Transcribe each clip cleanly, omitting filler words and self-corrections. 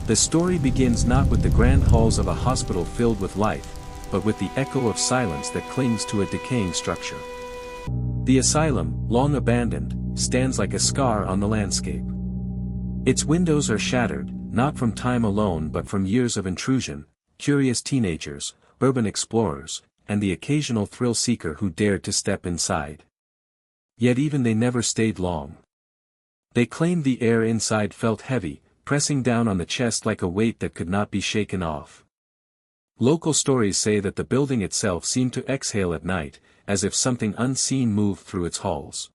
The story begins not with the grand halls of a hospital filled with life, but with the echo of silence that clings to a decaying structure. The asylum, long abandoned, stands like a scar on the landscape. Its windows are shattered, not from time alone but from years of intrusion, curious teenagers, urban explorers, and the occasional thrill-seeker who dared to step inside. Yet even they never stayed long. They claimed the air inside felt heavy, pressing down on the chest like a weight that could not be shaken off. Local stories say that the building itself seemed to exhale at night, as if something unseen moved through its halls.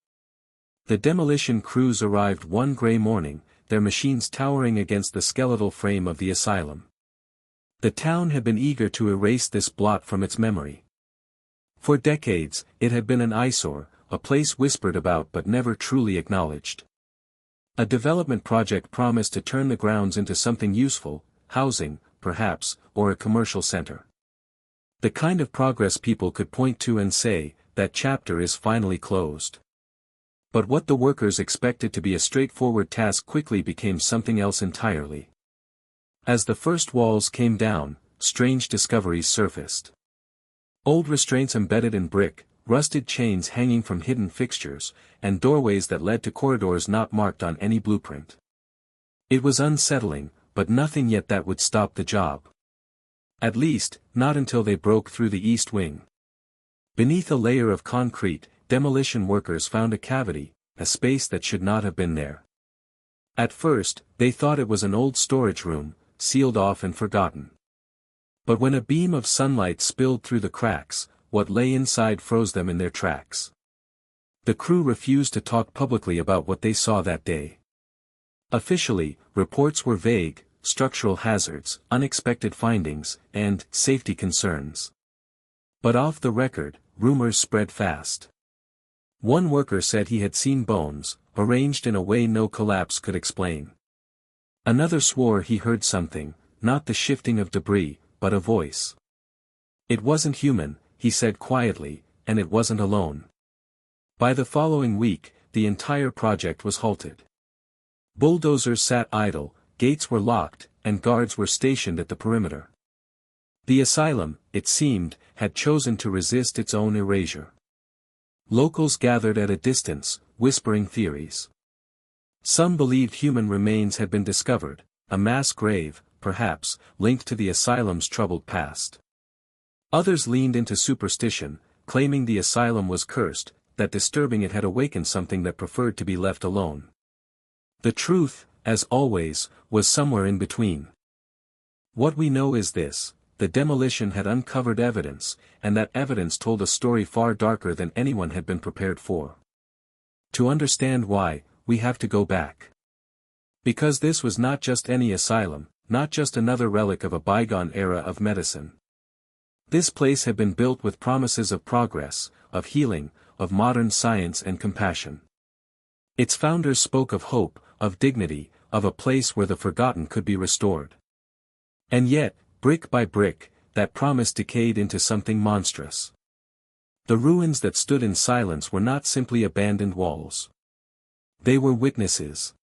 The demolition crews arrived one gray morning, their machines towering against the skeletal frame of the asylum. The town had been eager to erase this blot from its memory. For decades, it had been an eyesore, a place whispered about but never truly acknowledged. A development project promised to turn the grounds into something useful, housing, perhaps, or a commercial center. The kind of progress people could point to and say, that chapter is finally closed. But what the workers expected to be a straightforward task quickly became something else entirely. As the first walls came down, strange discoveries surfaced. Old restraints embedded in brick, rusted chains hanging from hidden fixtures, and doorways that led to corridors not marked on any blueprint. It was unsettling, but nothing yet that would stop the job. At least, not until they broke through the east wing. Beneath a layer of concrete, demolition workers found a cavity, a space that should not have been there. At first, they thought it was an old storage room, sealed off and forgotten. But when a beam of sunlight spilled through the cracks, what lay inside froze them in their tracks. The crew refused to talk publicly about what they saw that day. Officially, reports were vague: structural hazards, unexpected findings, and safety concerns. But off the record, rumors spread fast. One worker said he had seen bones, arranged in a way no collapse could explain. Another swore he heard something, not the shifting of debris, but a voice. It wasn't human, he said quietly, and it wasn't alone. By the following week, the entire project was halted. Bulldozers sat idle, gates were locked, and guards were stationed at the perimeter. The asylum, it seemed, had chosen to resist its own erasure. Locals gathered at a distance, whispering theories. Some believed human remains had been discovered, a mass grave, perhaps, linked to the asylum's troubled past. Others leaned into superstition, claiming the asylum was cursed, that disturbing it had awakened something that preferred to be left alone. The truth, as always, was somewhere in between. What we know is this: the demolition had uncovered evidence, and that evidence told a story far darker than anyone had been prepared for. To understand why, we have to go back. Because this was not just any asylum, not just another relic of a bygone era of medicine. This place had been built with promises of progress, of healing, of modern science and compassion. Its founders spoke of hope, of dignity, of a place where the forgotten could be restored. And yet, brick by brick, that promise decayed into something monstrous. The ruins that stood in silence were not simply abandoned walls. They were witnesses.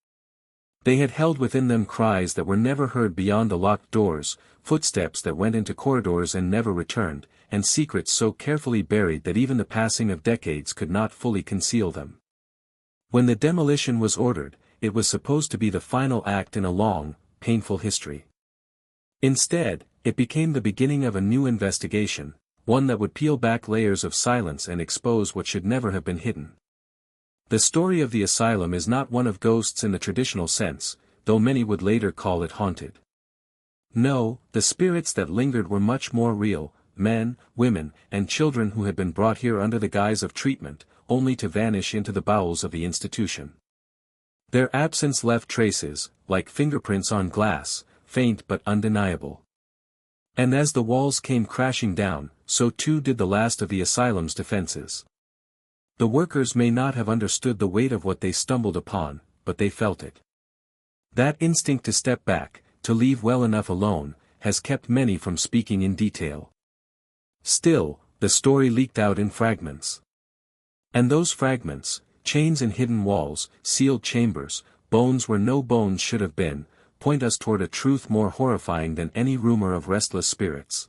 They had held within them cries that were never heard beyond the locked doors, footsteps that went into corridors and never returned, and secrets so carefully buried that even the passing of decades could not fully conceal them. When the demolition was ordered, it was supposed to be the final act in a long, painful history. Instead, it became the beginning of a new investigation, one that would peel back layers of silence and expose what should never have been hidden. The story of the asylum is not one of ghosts in the traditional sense, though many would later call it haunted. No, the spirits that lingered were much more real: men, women, and children who had been brought here under the guise of treatment, only to vanish into the bowels of the institution. Their absence left traces, like fingerprints on glass, faint but undeniable. And as the walls came crashing down, so too did the last of the asylum's defenses. The workers may not have understood the weight of what they stumbled upon, but they felt it. That instinct to step back, to leave well enough alone, has kept many from speaking in detail. Still, the story leaked out in fragments. And those fragments, chains in hidden walls, sealed chambers, bones where no bones should have been, point us toward a truth more horrifying than any rumor of restless spirits.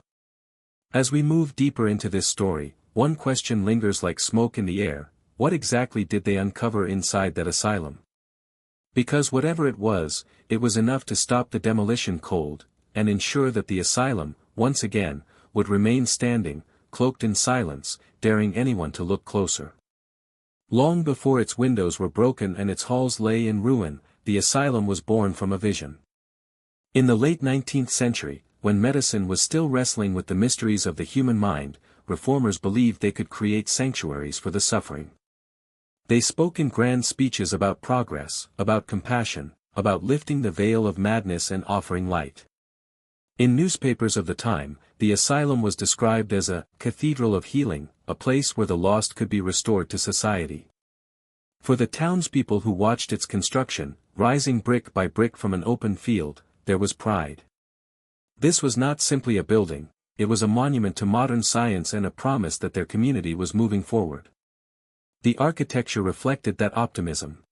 As we move deeper into this story, one question lingers like smoke in the air: what exactly did they uncover inside that asylum? Because whatever it was enough to stop the demolition cold, and ensure that the asylum, once again, would remain standing, cloaked in silence, daring anyone to look closer. Long before its windows were broken and its halls lay in ruin, the asylum was born from a vision. In the late 19th century, when medicine was still wrestling with the mysteries of the human mind, reformers believed they could create sanctuaries for the suffering. They spoke in grand speeches about progress, about compassion, about lifting the veil of madness and offering light. In newspapers of the time, the asylum was described as a cathedral of healing, a place where the lost could be restored to society. For the townspeople who watched its construction, rising brick by brick from an open field, there was pride. This was not simply a building, it was a monument to modern science and a promise that their community was moving forward. The architecture reflected that optimism.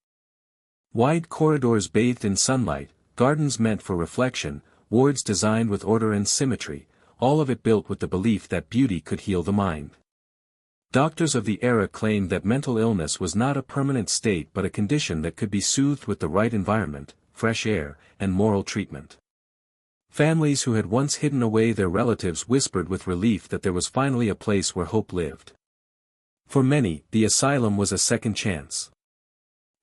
Wide corridors bathed in sunlight, gardens meant for reflection, wards designed with order and symmetry, all of it built with the belief that beauty could heal the mind. Doctors of the era claimed that mental illness was not a permanent state but a condition that could be soothed with the right environment, fresh air, and moral treatment. Families who had once hidden away their relatives whispered with relief that there was finally a place where hope lived. For many, the asylum was a second chance.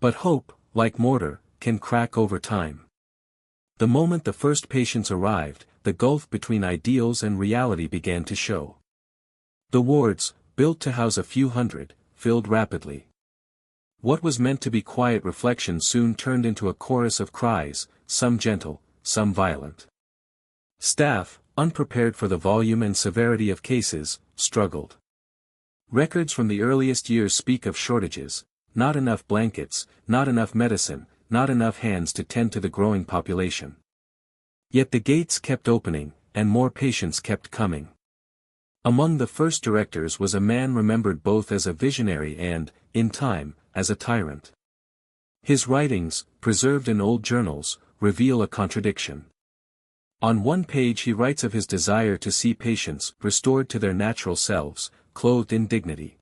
But hope, like mortar, can crack over time. The moment the first patients arrived, the gulf between ideals and reality began to show. The wards, built to house a few hundred, filled rapidly. What was meant to be quiet reflection soon turned into a chorus of cries, some gentle, some violent. Staff, unprepared for the volume and severity of cases, struggled. Records from the earliest years speak of shortages: not enough blankets, not enough medicine, not enough hands to tend to the growing population. Yet the gates kept opening, and more patients kept coming. Among the first directors was a man remembered both as a visionary and, in time, as a tyrant. His writings, preserved in old journals, reveal a contradiction. On one page he writes of his desire to see patients restored to their natural selves, clothed in dignity.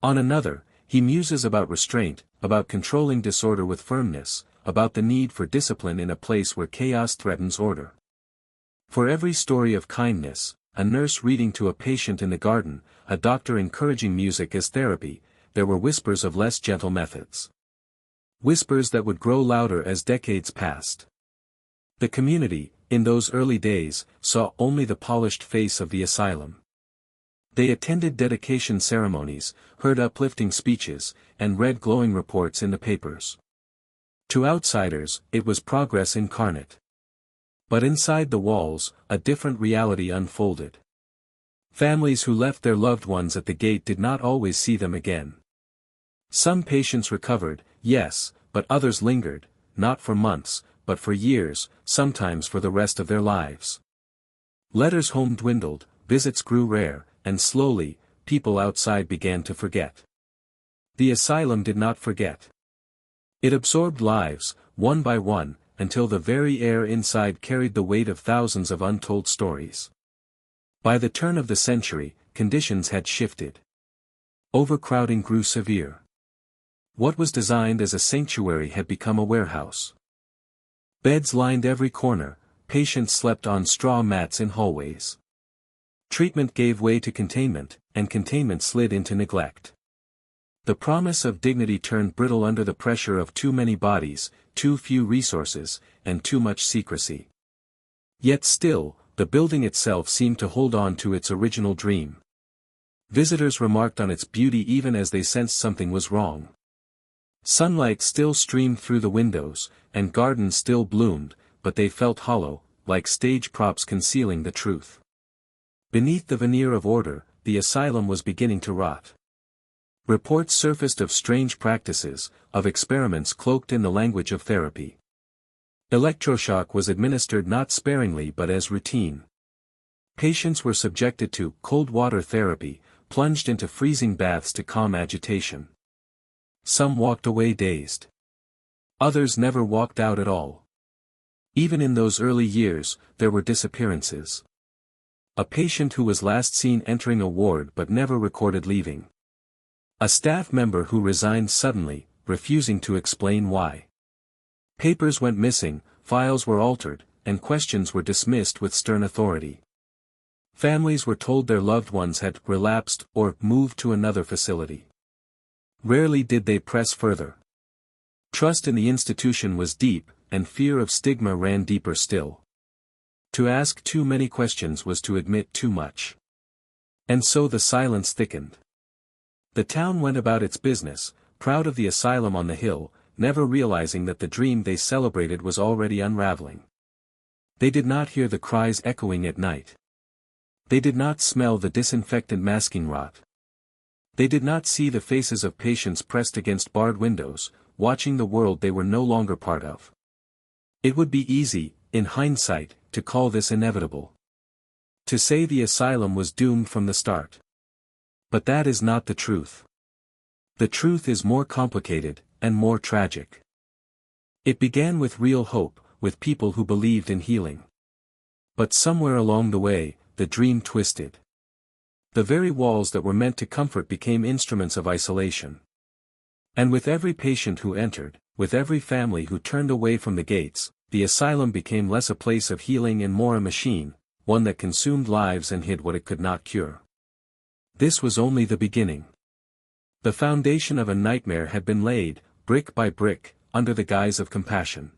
On another, he muses about restraint, about controlling disorder with firmness, about the need for discipline in a place where chaos threatens order. For every story of kindness, a nurse reading to a patient in the garden, a doctor encouraging music as therapy, there were whispers of less gentle methods. Whispers that would grow louder as decades passed. The community, in those early days, saw only the polished face of the asylum. They attended dedication ceremonies, heard uplifting speeches, and read glowing reports in the papers. To outsiders, it was progress incarnate. But inside the walls, a different reality unfolded. Families who left their loved ones at the gate did not always see them again. Some patients recovered, yes, but others lingered, not for months, but for years, sometimes for the rest of their lives. Letters home dwindled, visits grew rare, and slowly, people outside began to forget. The asylum did not forget. It absorbed lives, one by one, until the very air inside carried the weight of thousands of untold stories. By the turn of the century, conditions had shifted. Overcrowding grew severe. What was designed as a sanctuary had become a warehouse. Beds lined every corner, patients slept on straw mats in hallways. Treatment gave way to containment, and containment slid into neglect. The promise of dignity turned brittle under the pressure of too many bodies, too few resources, and too much secrecy. Yet still, the building itself seemed to hold on to its original dream. Visitors remarked on its beauty even as they sensed something was wrong. Sunlight still streamed through the windows, and gardens still bloomed, but they felt hollow, like stage props concealing the truth. Beneath the veneer of order, the asylum was beginning to rot. Reports surfaced of strange practices, of experiments cloaked in the language of therapy. Electroshock was administered not sparingly but as routine. Patients were subjected to cold water therapy, plunged into freezing baths to calm agitation. Some walked away dazed. Others never walked out at all. Even in those early years, there were disappearances. A patient who was last seen entering a ward but never recorded leaving. A staff member who resigned suddenly, refusing to explain why. Papers went missing, files were altered, and questions were dismissed with stern authority. Families were told their loved ones had relapsed or moved to another facility. Rarely did they press further. Trust in the institution was deep, and fear of stigma ran deeper still. To ask too many questions was to admit too much. And so the silence thickened. The town went about its business, proud of the asylum on the hill, never realizing that the dream they celebrated was already unraveling. They did not hear the cries echoing at night. They did not smell the disinfectant masking rot. They did not see the faces of patients pressed against barred windows, watching the world they were no longer part of. It would be easy, in hindsight, to call this inevitable. To say the asylum was doomed from the start. But that is not the truth. The truth is more complicated, and more tragic. It began with real hope, with people who believed in healing. But somewhere along the way, the dream twisted. The very walls that were meant to comfort became instruments of isolation. And with every patient who entered, with every family who turned away from the gates, the asylum became less a place of healing and more a machine, one that consumed lives and hid what it could not cure. This was only the beginning. The foundation of a nightmare had been laid, brick by brick, under the guise of compassion.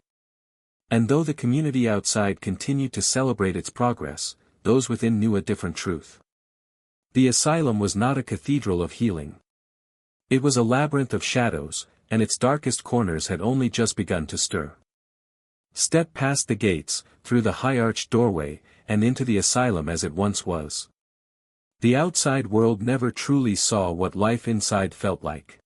And though the community outside continued to celebrate its progress, those within knew a different truth. The asylum was not a cathedral of healing. It was a labyrinth of shadows, and its darkest corners had only just begun to stir. Step past the gates, through the high-arched doorway, and into the asylum as it once was. The outside world never truly saw what life inside felt like.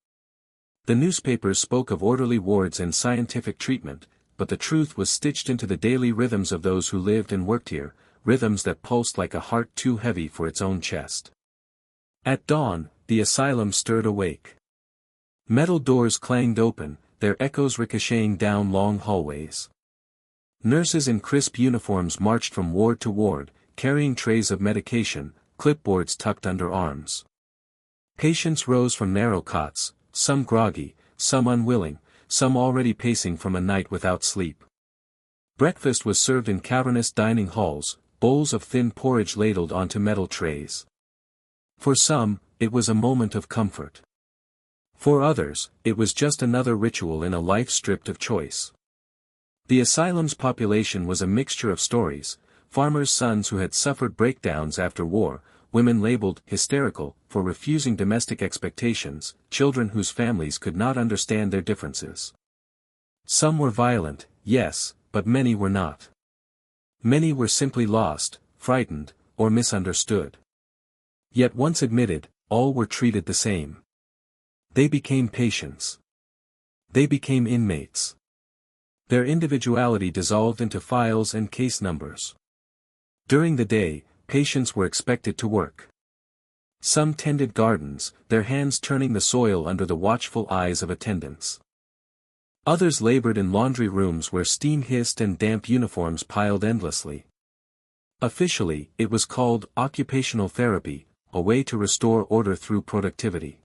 The newspapers spoke of orderly wards and scientific treatment, but the truth was stitched into the daily rhythms of those who lived and worked here, rhythms that pulsed like a heart too heavy for its own chest. At dawn, the asylum stirred awake. Metal doors clanged open, their echoes ricocheting down long hallways. Nurses in crisp uniforms marched from ward to ward, carrying trays of medication, clipboards tucked under arms. Patients rose from narrow cots, some groggy, some unwilling, some already pacing from a night without sleep. Breakfast was served in cavernous dining halls, bowls of thin porridge ladled onto metal trays. For some, it was a moment of comfort. For others, it was just another ritual in a life stripped of choice. The asylum's population was a mixture of stories: farmers' sons who had suffered breakdowns after war, women labeled hysterical for refusing domestic expectations, children whose families could not understand their differences. Some were violent, yes, but many were not. Many were simply lost, frightened, or misunderstood. Yet once admitted, all were treated the same. They became patients. They became inmates. Their individuality dissolved into files and case numbers. During the day, patients were expected to work. Some tended gardens, their hands turning the soil under the watchful eyes of attendants. Others labored in laundry rooms where steam hissed and damp uniforms piled endlessly. Officially, it was called occupational therapy, a way to restore order through productivity.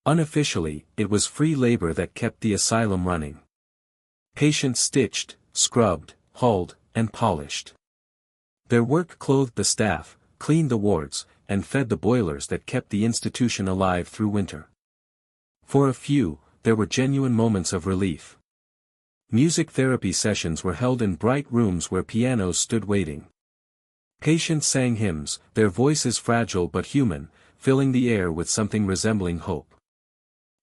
Unofficially, it was free labor that kept the asylum running. Patients stitched, scrubbed, hauled, and polished. Their work clothed the staff, cleaned the wards, and fed the boilers that kept the institution alive through winter. For a few, there were genuine moments of relief. Music therapy sessions were held in bright rooms where pianos stood waiting. Patients sang hymns, their voices fragile but human, filling the air with something resembling hope.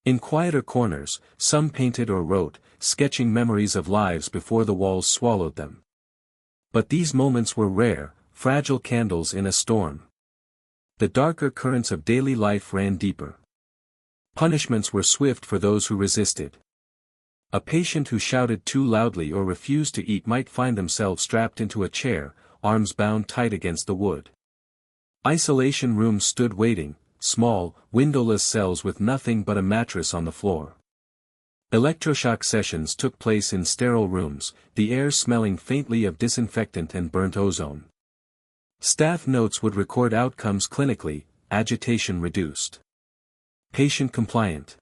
In quieter corners, some painted or wrote, sketching memories of lives before the walls swallowed them. But these moments were rare, fragile candles in a storm. The darker currents of daily life ran deeper. Punishments were swift for those who resisted. A patient who shouted too loudly or refused to eat might find themselves strapped into a chair, arms bound tight against the wood. Isolation rooms stood waiting, small, windowless cells with nothing but a mattress on the floor. Electroshock sessions took place in sterile rooms, the air smelling faintly of disinfectant and burnt ozone. Staff notes would record outcomes clinically: agitation reduced, patient compliant.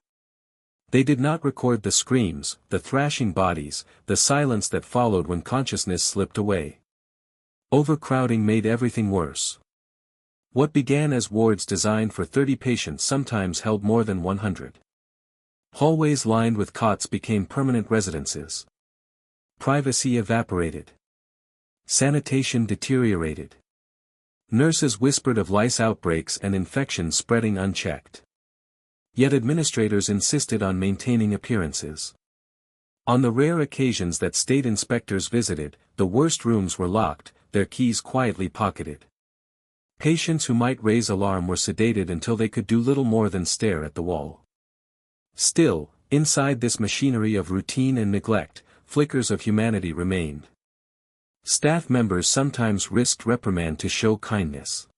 They did not record the screams, the thrashing bodies, the silence that followed when consciousness slipped away. Overcrowding made everything worse. What began as wards designed for 30 patients sometimes held more than 100. Hallways lined with cots became permanent residences. Privacy evaporated. Sanitation deteriorated. Nurses whispered of lice outbreaks and infections spreading unchecked. Yet administrators insisted on maintaining appearances. On the rare occasions that state inspectors visited, the worst rooms were locked, their keys quietly pocketed. Patients who might raise alarm were sedated until they could do little more than stare at the wall. Still, inside this machinery of routine and neglect, flickers of humanity remained. Staff members sometimes risked reprimand to show kindness.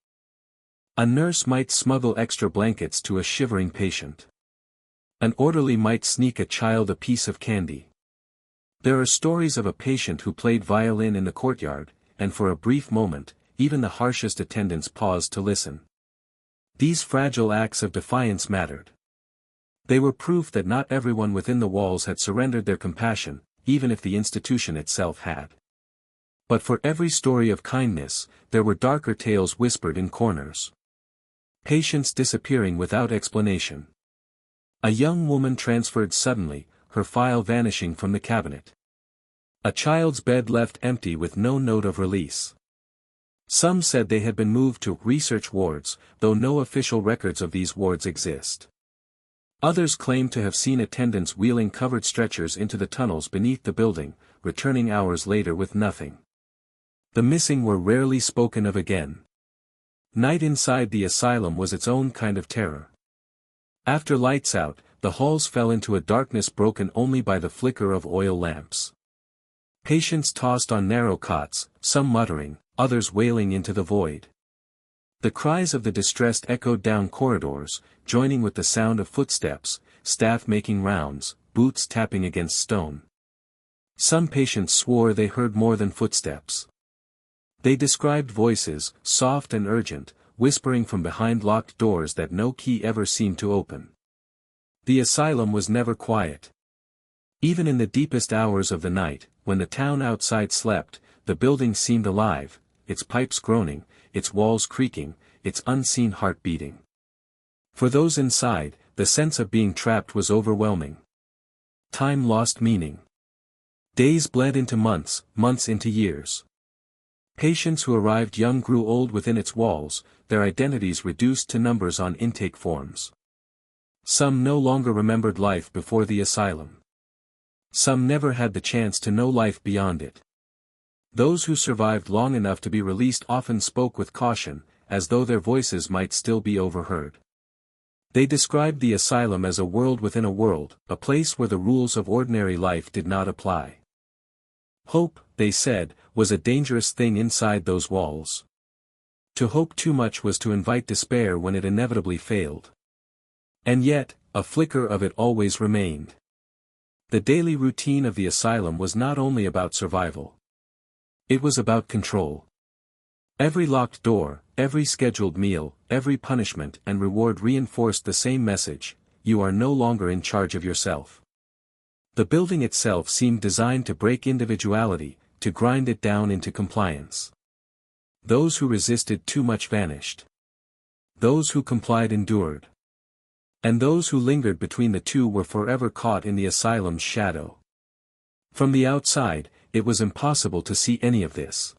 A nurse might smuggle extra blankets to a shivering patient. An orderly might sneak a child a piece of candy. There are stories of a patient who played violin in the courtyard, and for a brief moment, even the harshest attendants paused to listen. These fragile acts of defiance mattered. They were proof that not everyone within the walls had surrendered their compassion, even if the institution itself had. But for every story of kindness, there were darker tales whispered in corners. Patients disappearing without explanation. A young woman transferred suddenly, her file vanishing from the cabinet. A child's bed left empty with no note of release. Some said they had been moved to research wards, though no official records of these wards exist. Others claimed to have seen attendants wheeling covered stretchers into the tunnels beneath the building, returning hours later with nothing. The missing were rarely spoken of again. Night inside the asylum was its own kind of terror. After lights out, the halls fell into a darkness broken only by the flicker of oil lamps. Patients tossed on narrow cots, some muttering, others wailing into the void. The cries of the distressed echoed down corridors, joining with the sound of footsteps, staff making rounds, boots tapping against stone. Some patients swore they heard more than footsteps. They described voices, soft and urgent, whispering from behind locked doors that no key ever seemed to open. The asylum was never quiet. Even in the deepest hours of the night, when the town outside slept, the building seemed alive, its pipes groaning, its walls creaking, its unseen heart beating. For those inside, the sense of being trapped was overwhelming. Time lost meaning. Days bled into months, months into years. Patients who arrived young grew old within its walls, their identities reduced to numbers on intake forms. Some no longer remembered life before the asylum. Some never had the chance to know life beyond it. Those who survived long enough to be released often spoke with caution, as though their voices might still be overheard. They described the asylum as a world within a world, a place where the rules of ordinary life did not apply. Hope, they said, was a dangerous thing inside those walls. To hope too much was to invite despair when it inevitably failed. And yet, a flicker of it always remained. The daily routine of the asylum was not only about survival. It was about control. Every locked door, every scheduled meal, every punishment and reward reinforced the same message: you are no longer in charge of yourself. The building itself seemed designed to break individuality, to grind it down into compliance. Those who resisted too much vanished. Those who complied endured. And those who lingered between the two were forever caught in the asylum's shadow. From the outside, it was impossible to see any of this.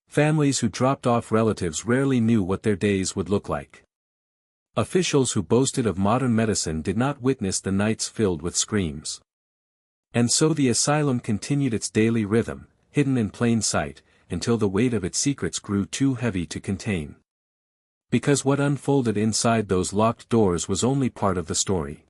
Families who dropped off relatives rarely knew what their days would look like. Officials who boasted of modern medicine did not witness the nights filled with screams. And so the asylum continued its daily rhythm, hidden in plain sight, until the weight of its secrets grew too heavy to contain. Because what unfolded inside those locked doors was only part of the story.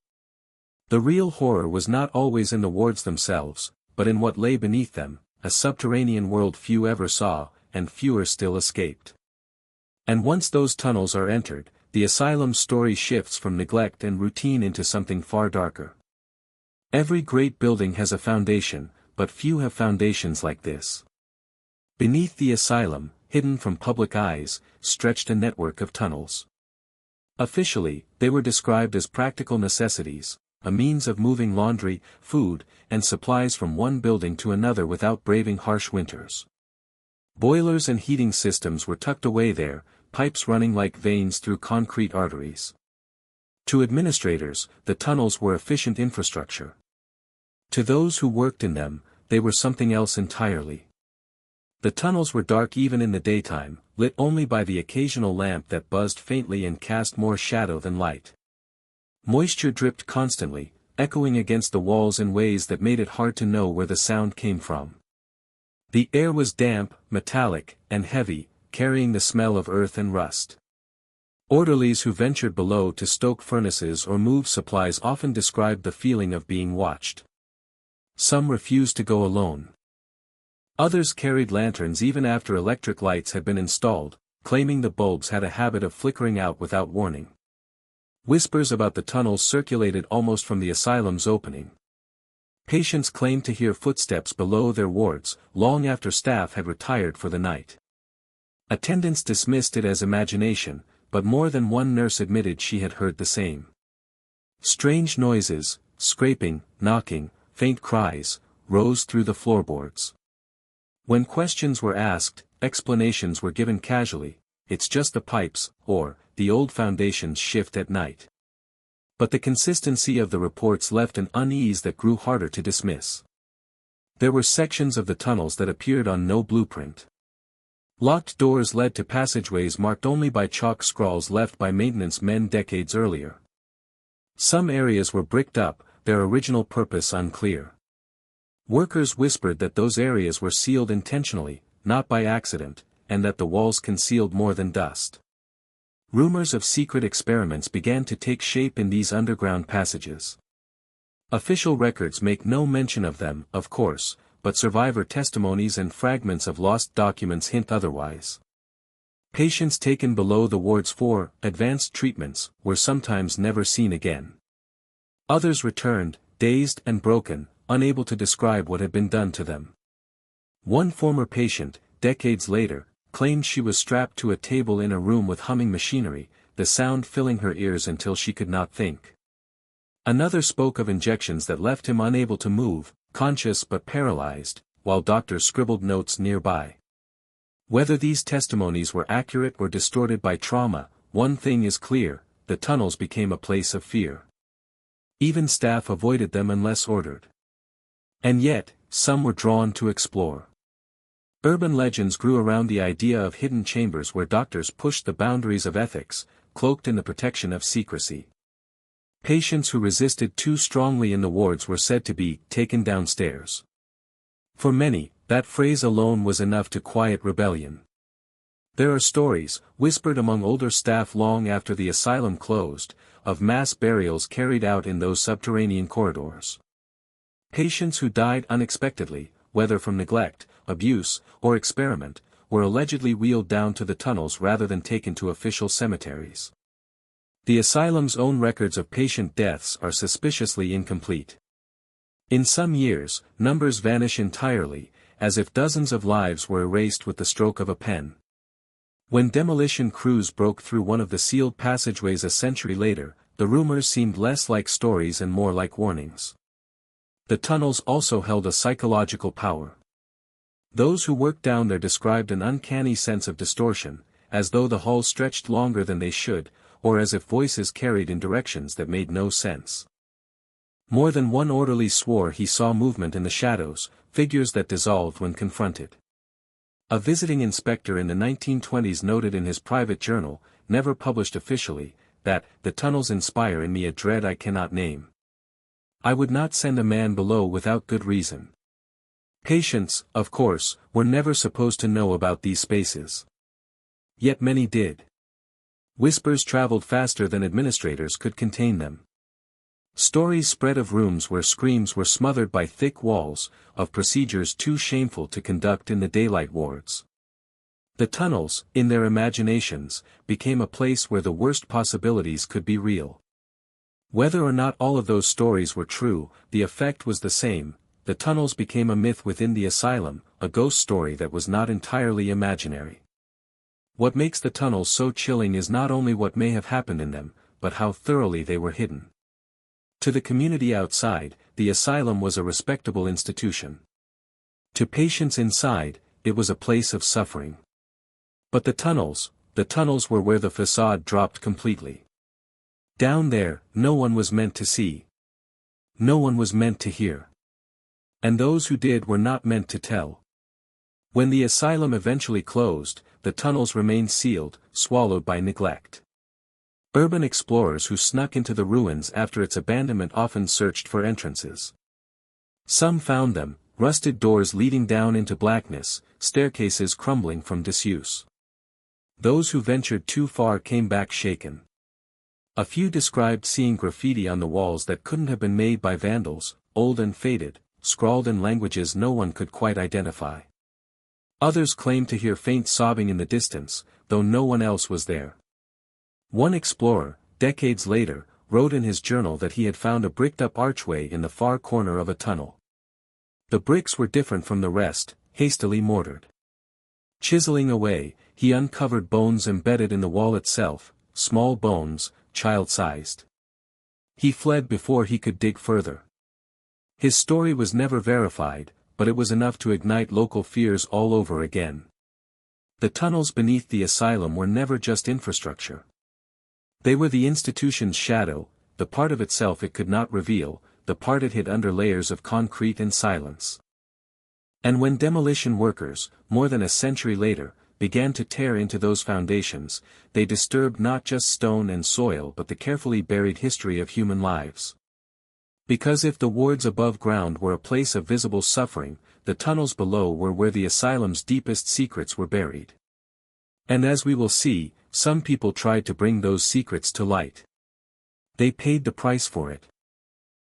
The real horror was not always in the wards themselves, but in what lay beneath them, a subterranean world few ever saw, and fewer still escaped. And once those tunnels are entered, the asylum's story shifts from neglect and routine into something far darker. Every great building has a foundation, but few have foundations like this. Beneath the asylum, hidden from public eyes, stretched a network of tunnels. Officially, they were described as practical necessities, a means of moving laundry, food, and supplies from one building to another without braving harsh winters. Boilers and heating systems were tucked away there, pipes running like veins through concrete arteries. To administrators, the tunnels were efficient infrastructure. To those who worked in them, they were something else entirely. The tunnels were dark even in the daytime, lit only by the occasional lamp that buzzed faintly and cast more shadow than light. Moisture dripped constantly, echoing against the walls in ways that made it hard to know where the sound came from. The air was damp, metallic, and heavy, carrying the smell of earth and rust. Orderlies who ventured below to stoke furnaces or move supplies often described the feeling of being watched. Some refused to go alone. Others carried lanterns even after electric lights had been installed, claiming the bulbs had a habit of flickering out without warning. Whispers about the tunnels circulated almost from the asylum's opening. Patients claimed to hear footsteps below their wards, long after staff had retired for the night. Attendants dismissed it as imagination, but more than one nurse admitted she had heard the same. Strange noises, scraping, knocking, faint cries, rose through the floorboards. When questions were asked, explanations were given casually, "It's just the pipes," or, "the old foundations shift at night." But the consistency of the reports left an unease that grew harder to dismiss. There were sections of the tunnels that appeared on no blueprint. Locked doors led to passageways marked only by chalk scrawls left by maintenance men decades earlier. Some areas were bricked up, their original purpose unclear. Workers whispered that those areas were sealed intentionally, not by accident, and that the walls concealed more than dust. Rumors of secret experiments began to take shape in these underground passages. Official records make no mention of them, of course, but survivor testimonies and fragments of lost documents hint otherwise. Patients taken below the wards for advanced treatments were sometimes never seen again. Others returned, dazed and broken, unable to describe what had been done to them. One former patient, decades later, claimed she was strapped to a table in a room with humming machinery, the sound filling her ears until she could not think. Another spoke of injections that left him unable to move, conscious but paralyzed, while doctors scribbled notes nearby. Whether these testimonies were accurate or distorted by trauma, one thing is clear: the tunnels became a place of fear. Even staff avoided them unless ordered. And yet, some were drawn to explore. Urban legends grew around the idea of hidden chambers where doctors pushed the boundaries of ethics, cloaked in the protection of secrecy. Patients who resisted too strongly in the wards were said to be taken downstairs. For many, that phrase alone was enough to quiet rebellion. There are stories, whispered among older staff long after the asylum closed, of mass burials carried out in those subterranean corridors. Patients who died unexpectedly, whether from neglect, abuse, or experiment, were allegedly wheeled down to the tunnels rather than taken to official cemeteries. The asylum's own records of patient deaths are suspiciously incomplete. In some years, numbers vanish entirely, as if dozens of lives were erased with the stroke of a pen. When demolition crews broke through one of the sealed passageways a century later, the rumors seemed less like stories and more like warnings. The tunnels also held a psychological power. Those who worked down there described an uncanny sense of distortion, as though the halls stretched longer than they should, or as if voices carried in directions that made no sense. More than one orderly swore he saw movement in the shadows, figures that dissolved when confronted. A visiting inspector in the 1920s noted in his private journal, never published officially, that "the tunnels inspire in me a dread I cannot name. I would not send a man below without good reason." Patients, of course, were never supposed to know about these spaces. Yet many did. Whispers traveled faster than administrators could contain them. Stories spread of rooms where screams were smothered by thick walls, of procedures too shameful to conduct in the daylight wards. The tunnels, in their imaginations, became a place where the worst possibilities could be real. Whether or not all of those stories were true, the effect was the same. The tunnels became a myth within the asylum, a ghost story that was not entirely imaginary. What makes the tunnels so chilling is not only what may have happened in them, but how thoroughly they were hidden. To the community outside, the asylum was a respectable institution. To patients inside, it was a place of suffering. But the tunnels were where the facade dropped completely. Down there, no one was meant to see. No one was meant to hear. And those who did were not meant to tell. When the asylum eventually closed, the tunnels remained sealed, swallowed by neglect. Urban explorers who snuck into the ruins after its abandonment often searched for entrances. Some found them, rusted doors leading down into blackness, staircases crumbling from disuse. Those who ventured too far came back shaken. A few described seeing graffiti on the walls that couldn't have been made by vandals, old and faded, scrawled in languages no one could quite identify. Others claimed to hear faint sobbing in the distance, though no one else was there. One explorer, decades later, wrote in his journal that he had found a bricked-up archway in the far corner of a tunnel. The bricks were different from the rest, hastily mortared. Chiseling away, he uncovered bones embedded in the wall itself, small bones, child-sized. He fled before he could dig further. His story was never verified, but it was enough to ignite local fears all over again. The tunnels beneath the asylum were never just infrastructure. They were the institution's shadow, the part of itself it could not reveal, the part it hid under layers of concrete and silence. And when demolition workers, more than a century later, began to tear into those foundations, they disturbed not just stone and soil but the carefully buried history of human lives. Because if the wards above ground were a place of visible suffering, the tunnels below were where the asylum's deepest secrets were buried. And as we will see, some people tried to bring those secrets to light. They paid the price for it.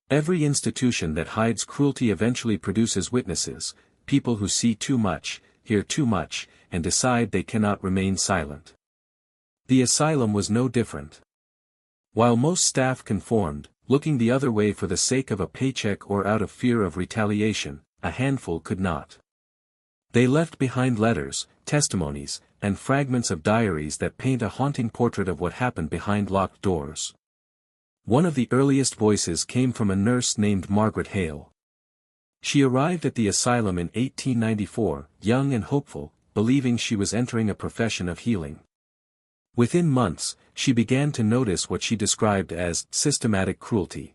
Every institution that hides cruelty eventually produces witnesses, people who see too much, hear too much, and decide they cannot remain silent. The asylum was no different. While most staff conformed, looking the other way for the sake of a paycheck or out of fear of retaliation, a handful could not. They left behind letters, testimonies, and fragments of diaries that paint a haunting portrait of what happened behind locked doors. One of the earliest voices came from a nurse named Margaret Hale. She arrived at the asylum in 1894, young and hopeful, believing she was entering a profession of healing. Within months, she began to notice what she described as systematic cruelty.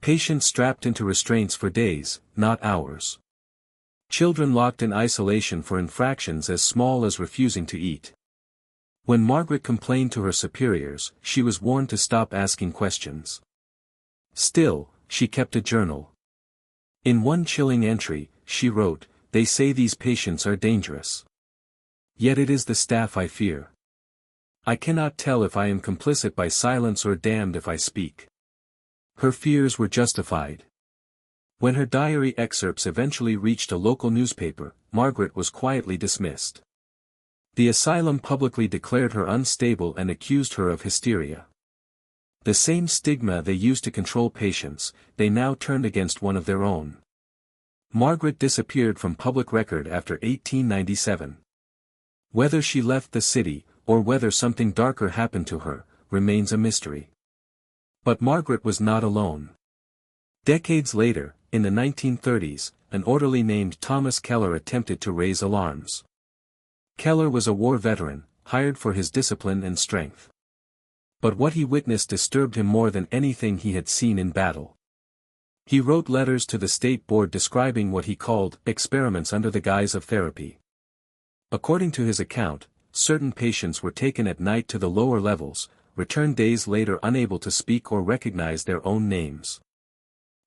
Patients strapped into restraints for days, not hours. Children locked in isolation for infractions as small as refusing to eat. When Margaret complained to her superiors, she was warned to stop asking questions. Still, she kept a journal. In one chilling entry, she wrote, "They say these patients are dangerous. Yet it is the staff I fear. I cannot tell if I am complicit by silence or damned if I speak." Her fears were justified. When her diary excerpts eventually reached a local newspaper, Margaret was quietly dismissed. The asylum publicly declared her unstable and accused her of hysteria. The same stigma they used to control patients, they now turned against one of their own. Margaret disappeared from public record after 1897. Whether she left the city, or whether something darker happened to her, remains a mystery. But Margaret was not alone. Decades later, in the 1930s, an orderly named Thomas Keller attempted to raise alarms. Keller was a war veteran, hired for his discipline and strength. But what he witnessed disturbed him more than anything he had seen in battle. He wrote letters to the state board describing what he called experiments under the guise of therapy. According to his account, certain patients were taken at night to the lower levels, returned days later unable to speak or recognize their own names.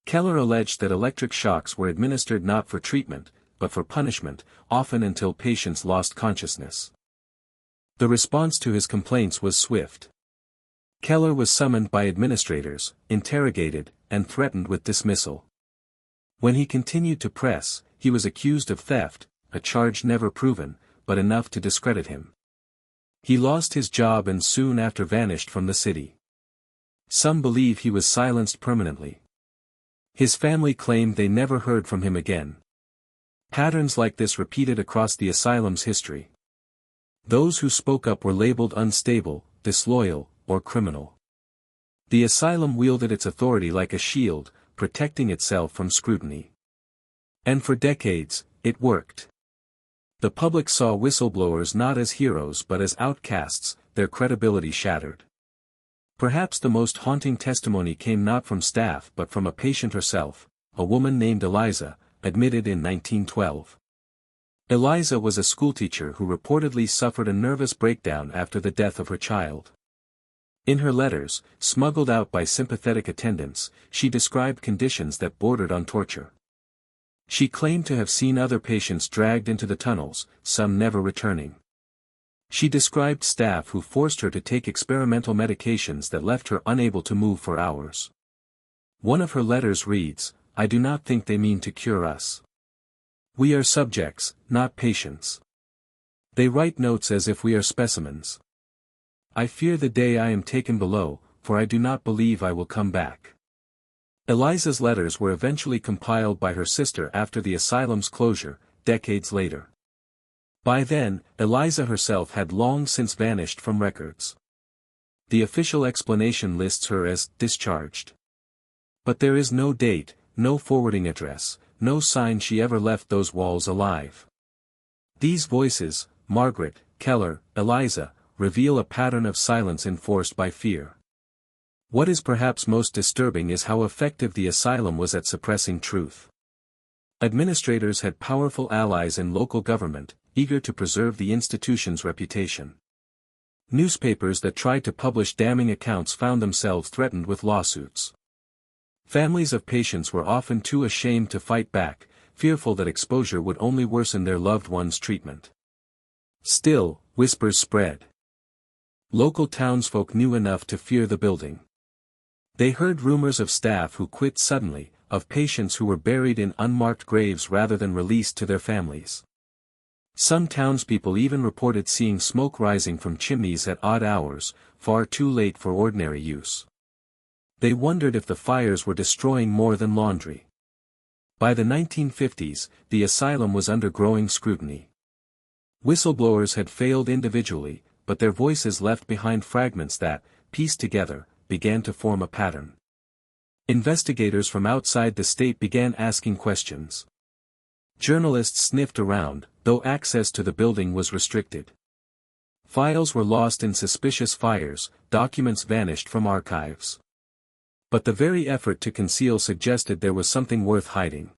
Keller alleged that electric shocks were administered not for treatment, but for punishment, often until patients lost consciousness. The response to his complaints was swift. Keller was summoned by administrators, interrogated, and threatened with dismissal. When he continued to press, he was accused of theft, a charge never proven, but enough to discredit him. He lost his job and soon after vanished from the city. Some believe he was silenced permanently. His family claimed they never heard from him again. Patterns like this repeated across the asylum's history. Those who spoke up were labeled unstable, disloyal, or criminal. The asylum wielded its authority like a shield, protecting itself from scrutiny. And for decades, it worked. The public saw whistleblowers not as heroes but as outcasts, their credibility shattered. Perhaps the most haunting testimony came not from staff but from a patient herself, a woman named Eliza, admitted in 1912. Eliza was a schoolteacher who reportedly suffered a nervous breakdown after the death of her child. In her letters, smuggled out by sympathetic attendants, she described conditions that bordered on torture. She claimed to have seen other patients dragged into the tunnels, some never returning. She described staff who forced her to take experimental medications that left her unable to move for hours. One of her letters reads, "I do not think they mean to cure us. We are subjects, not patients. They write notes as if we are specimens. I fear the day I am taken below, for I do not believe I will come back." Eliza's letters were eventually compiled by her sister after the asylum's closure, decades later. By then, Eliza herself had long since vanished from records. The official explanation lists her as discharged. But there is no date, no forwarding address, no sign she ever left those walls alive. These voices, Margaret, Keller, Eliza, reveal a pattern of silence enforced by fear. What is perhaps most disturbing is how effective the asylum was at suppressing truth. Administrators had powerful allies in local government, eager to preserve the institution's reputation. Newspapers that tried to publish damning accounts found themselves threatened with lawsuits. Families of patients were often too ashamed to fight back, fearful that exposure would only worsen their loved ones' treatment. Still, whispers spread. Local townsfolk knew enough to fear the building. They heard rumors of staff who quit suddenly, of patients who were buried in unmarked graves rather than released to their families. Some townspeople even reported seeing smoke rising from chimneys at odd hours, far too late for ordinary use. They wondered if the fires were destroying more than laundry. By the 1950s, the asylum was under growing scrutiny. Whistleblowers had failed individually, but their voices left behind fragments that, pieced together, began to form a pattern. Investigators from outside the state began asking questions. Journalists sniffed around, though access to the building was restricted. Files were lost in suspicious fires, documents vanished from archives. But the very effort to conceal suggested there was something worth hiding.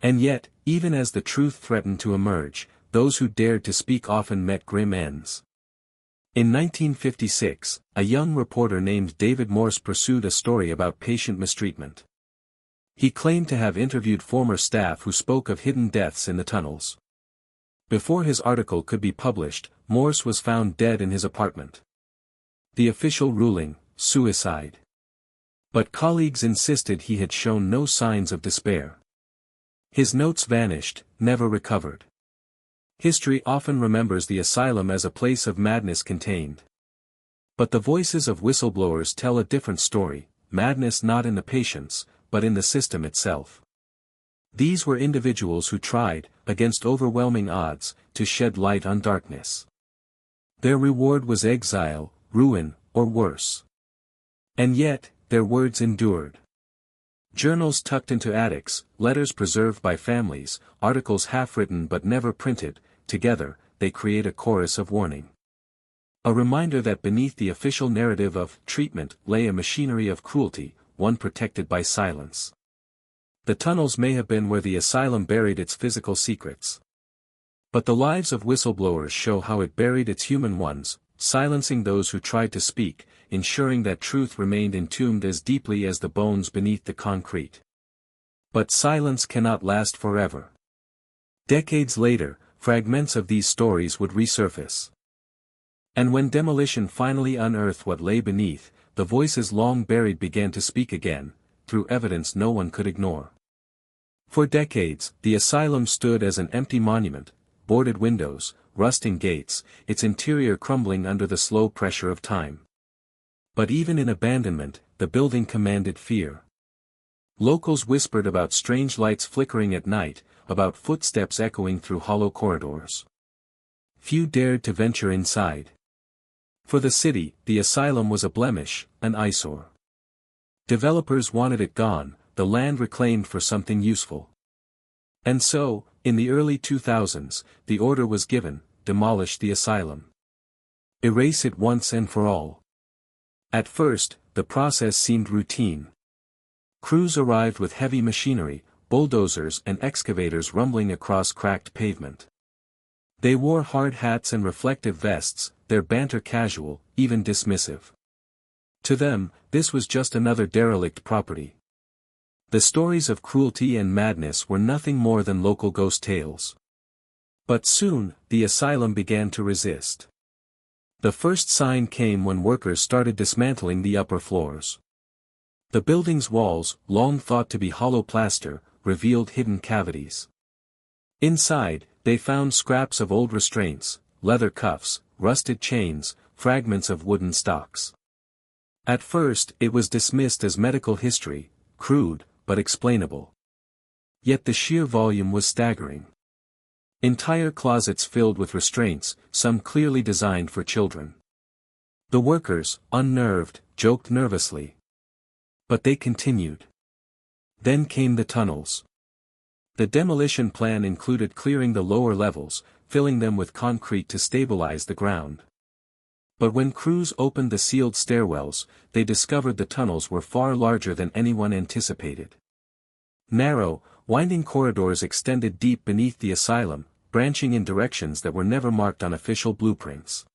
And yet, even as the truth threatened to emerge, those who dared to speak often met grim ends. In 1956, a young reporter named David Morse pursued a story about patient mistreatment. He claimed to have interviewed former staff who spoke of hidden deaths in the tunnels. Before his article could be published, Morse was found dead in his apartment. The official ruling, suicide. But colleagues insisted he had shown no signs of despair. His notes vanished, never recovered. History often remembers the asylum as a place of madness contained. But the voices of whistleblowers tell a different story, madness not in the patients, but in the system itself. These were individuals who tried, against overwhelming odds, to shed light on darkness. Their reward was exile, ruin, or worse. And yet, their words endured. Journals tucked into attics, letters preserved by families, articles half-written but never printed, together, they create a chorus of warning. A reminder that beneath the official narrative of treatment lay a machinery of cruelty, one protected by silence. The tunnels may have been where the asylum buried its physical secrets. But the lives of whistleblowers show how it buried its human ones, silencing those who tried to speak, ensuring that truth remained entombed as deeply as the bones beneath the concrete. But silence cannot last forever. Decades later, fragments of these stories would resurface. And when demolition finally unearthed what lay beneath, the voices long buried began to speak again, through evidence no one could ignore. For decades, the asylum stood as an empty monument, boarded windows, rusting gates, its interior crumbling under the slow pressure of time. But even in abandonment, the building commanded fear. Locals whispered about strange lights flickering at night, about footsteps echoing through hollow corridors. Few dared to venture inside. For the city, the asylum was a blemish, an eyesore. Developers wanted it gone, the land reclaimed for something useful. And so, in the early 2000s, the order was given: demolish the asylum. Erase it once and for all. At first, the process seemed routine. Crews arrived with heavy machinery, bulldozers and excavators rumbling across cracked pavement. They wore hard hats and reflective vests, their banter casual, even dismissive. To them, this was just another derelict property. The stories of cruelty and madness were nothing more than local ghost tales. But soon, the asylum began to resist. The first sign came when workers started dismantling the upper floors. The building's walls, long thought to be hollow plaster, revealed hidden cavities. Inside, they found scraps of old restraints, leather cuffs, rusted chains, fragments of wooden stocks. At first, it was dismissed as medical history, crude, but explainable. Yet the sheer volume was staggering. Entire closets filled with restraints, some clearly designed for children. The workers, unnerved, joked nervously. But they continued. Then came the tunnels. The demolition plan included clearing the lower levels, filling them with concrete to stabilize the ground. But when crews opened the sealed stairwells, they discovered the tunnels were far larger than anyone anticipated. Narrow, winding corridors extended deep beneath the asylum, branching in directions that were never marked on official blueprints.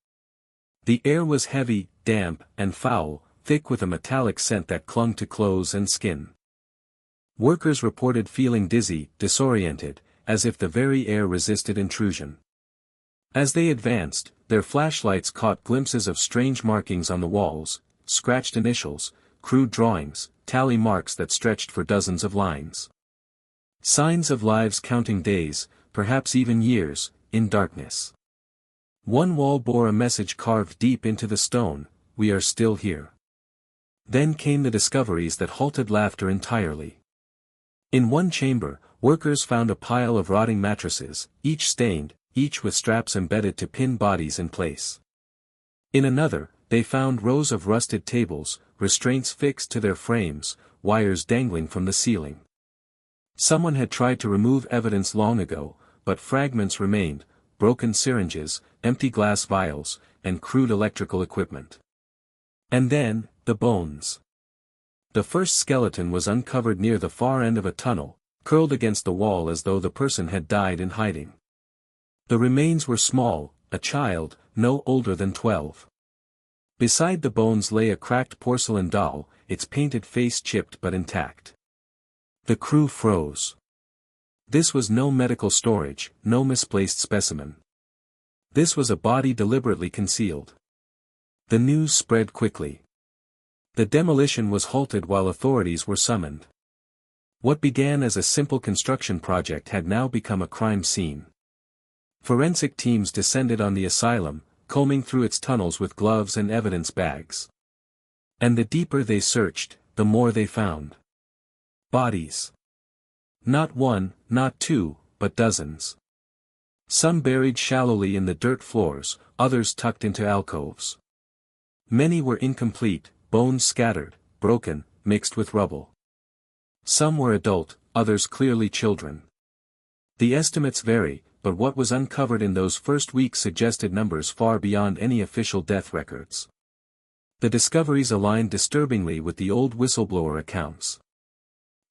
The air was heavy, damp, and foul, thick with a metallic scent that clung to clothes and skin. Workers reported feeling dizzy, disoriented, as if the very air resisted intrusion. As they advanced, their flashlights caught glimpses of strange markings on the walls, scratched initials, crude drawings, tally marks that stretched for dozens of lines. Signs of lives counting days, perhaps even years, in darkness. One wall bore a message carved deep into the stone: "We are still here." Then came the discoveries that halted laughter entirely. In one chamber, workers found a pile of rotting mattresses, each stained, each with straps embedded to pin bodies in place. In another, they found rows of rusted tables, restraints fixed to their frames, wires dangling from the ceiling. Someone had tried to remove evidence long ago, but fragments remained: broken syringes, empty glass vials, and crude electrical equipment. And then, the bones. The first skeleton was uncovered near the far end of a tunnel, curled against the wall as though the person had died in hiding. The remains were small, a child, no older than 12. Beside the bones lay a cracked porcelain doll, its painted face chipped but intact. The crew froze. This was no medical storage, no misplaced specimen. This was a body deliberately concealed. The news spread quickly. The demolition was halted while authorities were summoned. What began as a simple construction project had now become a crime scene. Forensic teams descended on the asylum, combing through its tunnels with gloves and evidence bags. And the deeper they searched, the more they found. Bodies. Not one, not two, but dozens. Some buried shallowly in the dirt floors, others tucked into alcoves. Many were incomplete, bones scattered, broken, mixed with rubble. Some were adult, others clearly children. The estimates vary, but what was uncovered in those first weeks suggested numbers far beyond any official death records. The discoveries aligned disturbingly with the old whistleblower accounts.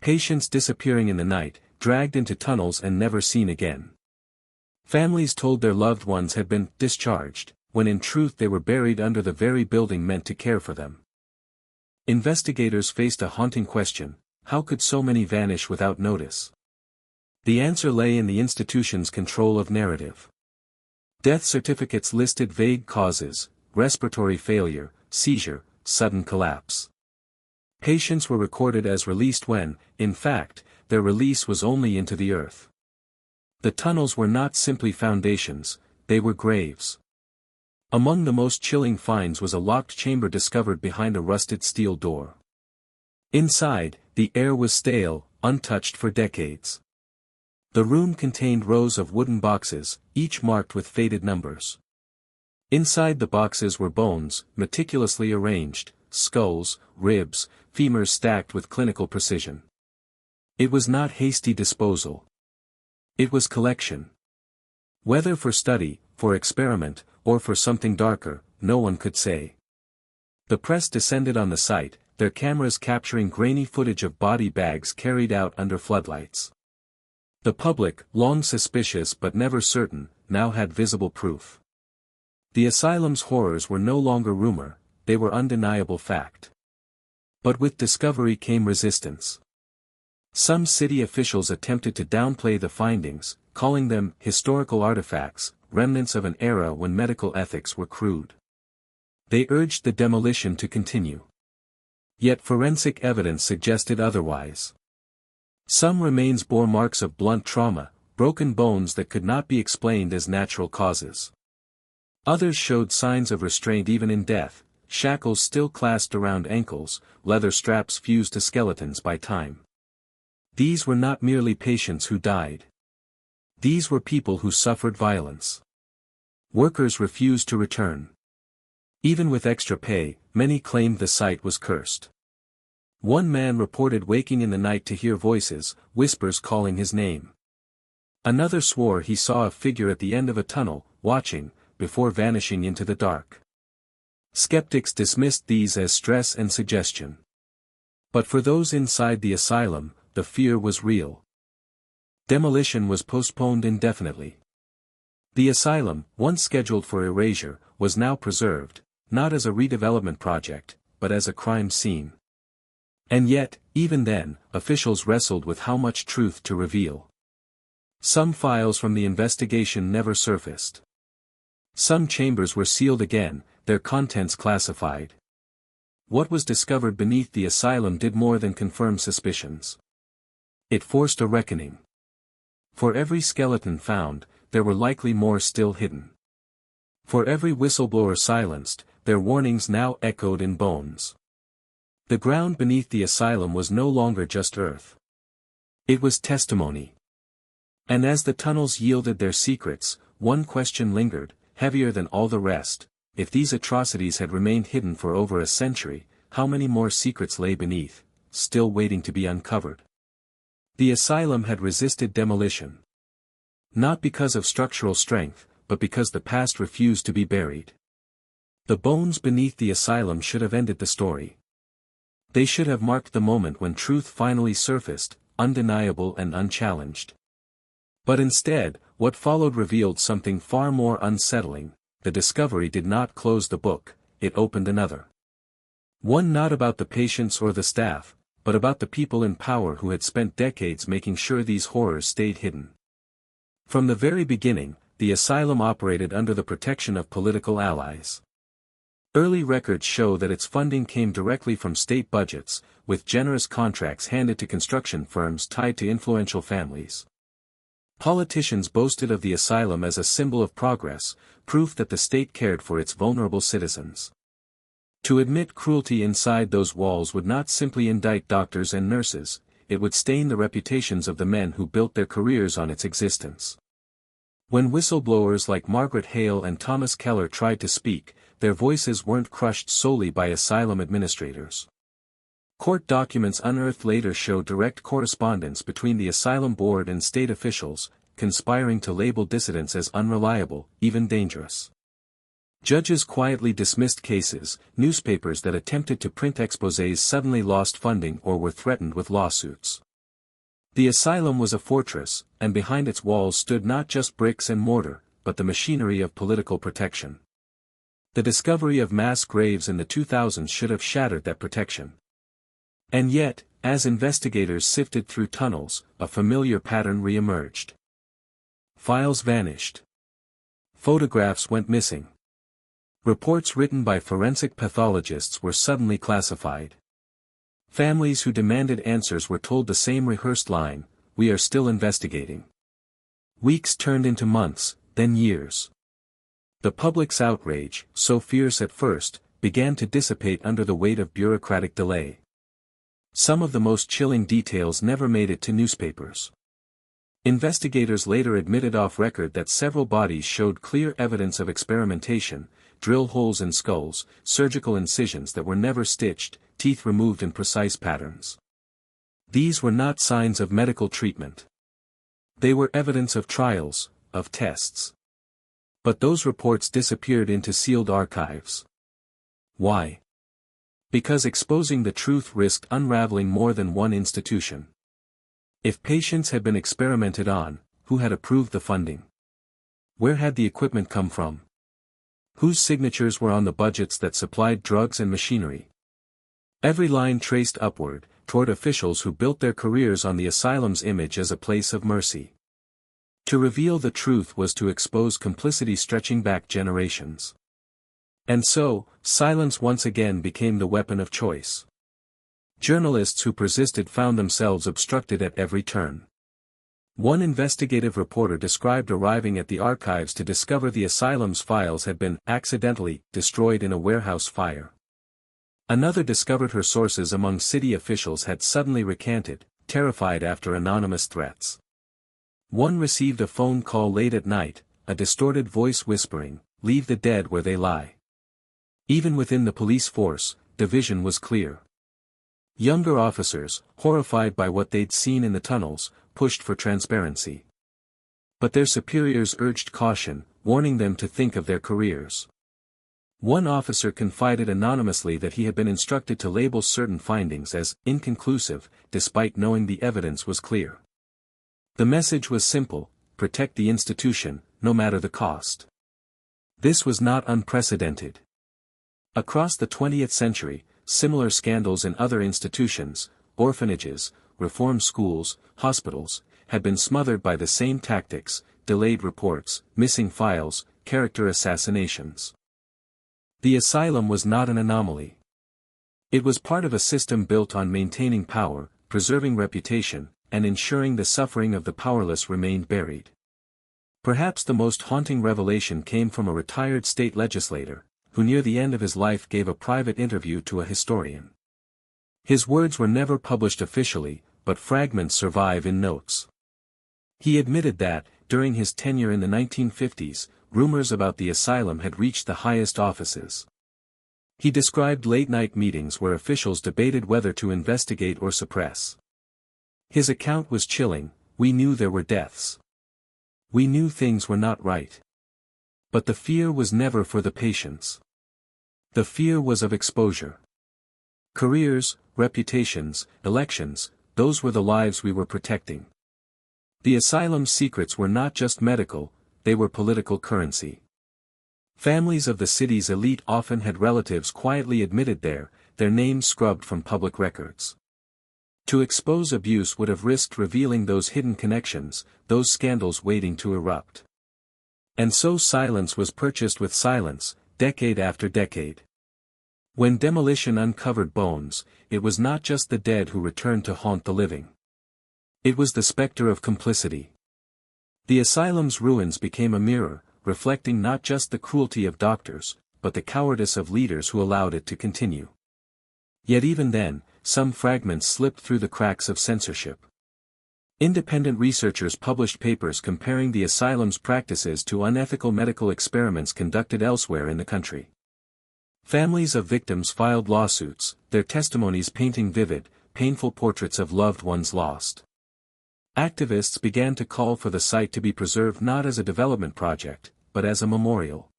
Patients disappearing in the night, dragged into tunnels and never seen again. Families told their loved ones had been discharged, when in truth they were buried under the very building meant to care for them. Investigators faced a haunting question: how could so many vanish without notice? The answer lay in the institution's control of narrative. Death certificates listed vague causes: respiratory failure, seizure, sudden collapse. Patients were recorded as released when, in fact, their release was only into the earth. The tunnels were not simply foundations, they were graves. Among the most chilling finds was a locked chamber discovered behind a rusted steel door. Inside, the air was stale, untouched for decades. The room contained rows of wooden boxes, each marked with faded numbers. Inside the boxes were bones, meticulously arranged, skulls, ribs, femurs stacked with clinical precision. It was not hasty disposal. It was collection. Whether for study, for experiment, or for something darker, no one could say. The press descended on the site, their cameras capturing grainy footage of body bags carried out under floodlights. The public, long suspicious but never certain, now had visible proof. The asylum's horrors were no longer rumor, they were undeniable fact. But with discovery came resistance. Some city officials attempted to downplay the findings, calling them historical artifacts, remnants of an era when medical ethics were crude. They urged the demolition to continue. Yet forensic evidence suggested otherwise. Some remains bore marks of blunt trauma, broken bones that could not be explained as natural causes. Others showed signs of restraint even in death, shackles still clasped around ankles, leather straps fused to skeletons by time. These were not merely patients who died. These were people who suffered violence. Workers refused to return. Even with extra pay, many claimed the site was cursed. One man reported waking in the night to hear voices, whispers calling his name. Another swore he saw a figure at the end of a tunnel, watching, before vanishing into the dark. Skeptics dismissed these as stress and suggestion. But for those inside the asylum, the fear was real. Demolition was postponed indefinitely. The asylum, once scheduled for erasure, was now preserved, not as a redevelopment project, but as a crime scene. And yet, even then, officials wrestled with how much truth to reveal. Some files from the investigation never surfaced. Some chambers were sealed again, their contents classified. What was discovered beneath the asylum did more than confirm suspicions. It forced a reckoning. For every skeleton found, there were likely more still hidden. For every whistleblower silenced, their warnings now echoed in bones. The ground beneath the asylum was no longer just earth. It was testimony. And as the tunnels yielded their secrets, one question lingered, heavier than all the rest: if these atrocities had remained hidden for over a century, how many more secrets lay beneath, still waiting to be uncovered? The asylum had resisted demolition. Not because of structural strength, but because the past refused to be buried. The bones beneath the asylum should have ended the story. They should have marked the moment when truth finally surfaced, undeniable and unchallenged. But instead, what followed revealed something far more unsettling. The discovery did not close the book, it opened another. One not about the patients or the staff, but about the people in power who had spent decades making sure these horrors stayed hidden. From the very beginning, the asylum operated under the protection of political allies. Early records show that its funding came directly from state budgets, with generous contracts handed to construction firms tied to influential families. Politicians boasted of the asylum as a symbol of progress, proof that the state cared for its vulnerable citizens. To admit cruelty inside those walls would not simply indict doctors and nurses, it would stain the reputations of the men who built their careers on its existence. When whistleblowers like Margaret Hale and Thomas Keller tried to speak, their voices weren't crushed solely by asylum administrators. Court documents unearthed later show direct correspondence between the asylum board and state officials, conspiring to label dissidents as unreliable, even dangerous. Judges quietly dismissed cases, newspapers that attempted to print exposés suddenly lost funding or were threatened with lawsuits. The asylum was a fortress, and behind its walls stood not just bricks and mortar, but the machinery of political protection. The discovery of mass graves in the 2000s should have shattered that protection. And yet, as investigators sifted through tunnels, a familiar pattern re-emerged. Files vanished. Photographs went missing. Reports written by forensic pathologists were suddenly classified. Families who demanded answers were told the same rehearsed line: "We are still investigating." Weeks turned into months, then years. The public's outrage, so fierce at first, began to dissipate under the weight of bureaucratic delay. Some of the most chilling details never made it to newspapers. Investigators later admitted off record that several bodies showed clear evidence of experimentation: drill holes in skulls, surgical incisions that were never stitched, teeth removed in precise patterns. These were not signs of medical treatment. They were evidence of trials, of tests. But those reports disappeared into sealed archives. Why? Because exposing the truth risked unraveling more than one institution. If patients had been experimented on, who had approved the funding? Where had the equipment come from? Whose signatures were on the budgets that supplied drugs and machinery? Every line traced upward, toward officials who built their careers on the asylum's image as a place of mercy. To reveal the truth was to expose complicity stretching back generations. And so, silence once again became the weapon of choice. Journalists who persisted found themselves obstructed at every turn. One investigative reporter described arriving at the archives to discover the asylum's files had been accidentally destroyed in a warehouse fire. Another discovered her sources among city officials had suddenly recanted, terrified after anonymous threats. One received a phone call late at night, a distorted voice whispering, "Leave the dead where they lie." Even within the police force, division was clear. Younger officers, horrified by what they'd seen in the tunnels, pushed for transparency. But their superiors urged caution, warning them to think of their careers. One officer confided anonymously that he had been instructed to label certain findings as inconclusive, despite knowing the evidence was clear. The message was simple: protect the institution, no matter the cost. This was not unprecedented. Across the 20th century, similar scandals in other institutions, orphanages, reform schools, hospitals, had been smothered by the same tactics: delayed reports, missing files, character assassinations. The asylum was not an anomaly. It was part of a system built on maintaining power, preserving reputation, and ensuring the suffering of the powerless remained buried. Perhaps the most haunting revelation came from a retired state legislator, who near the end of his life gave a private interview to a historian. His words were never published officially, but fragments survive in notes. He admitted that, during his tenure in the 1950s, rumors about the asylum had reached the highest offices. He described late-night meetings where officials debated whether to investigate or suppress. His account was chilling: "We knew there were deaths. We knew things were not right. But the fear was never for the patients. The fear was of exposure. Careers, reputations, elections, those were the lives we were protecting." The asylum's secrets were not just medical, they were political currency. Families of the city's elite often had relatives quietly admitted there, their names scrubbed from public records. To expose abuse would have risked revealing those hidden connections, those scandals waiting to erupt. And so silence was purchased with silence, decade after decade. When demolition uncovered bones, it was not just the dead who returned to haunt the living. It was the specter of complicity. The asylum's ruins became a mirror, reflecting not just the cruelty of doctors, but the cowardice of leaders who allowed it to continue. Yet even then, some fragments slipped through the cracks of censorship. Independent researchers published papers comparing the asylum's practices to unethical medical experiments conducted elsewhere in the country. Families of victims filed lawsuits, their testimonies painting vivid, painful portraits of loved ones lost. Activists began to call for the site to be preserved not as a development project, but as a memorial.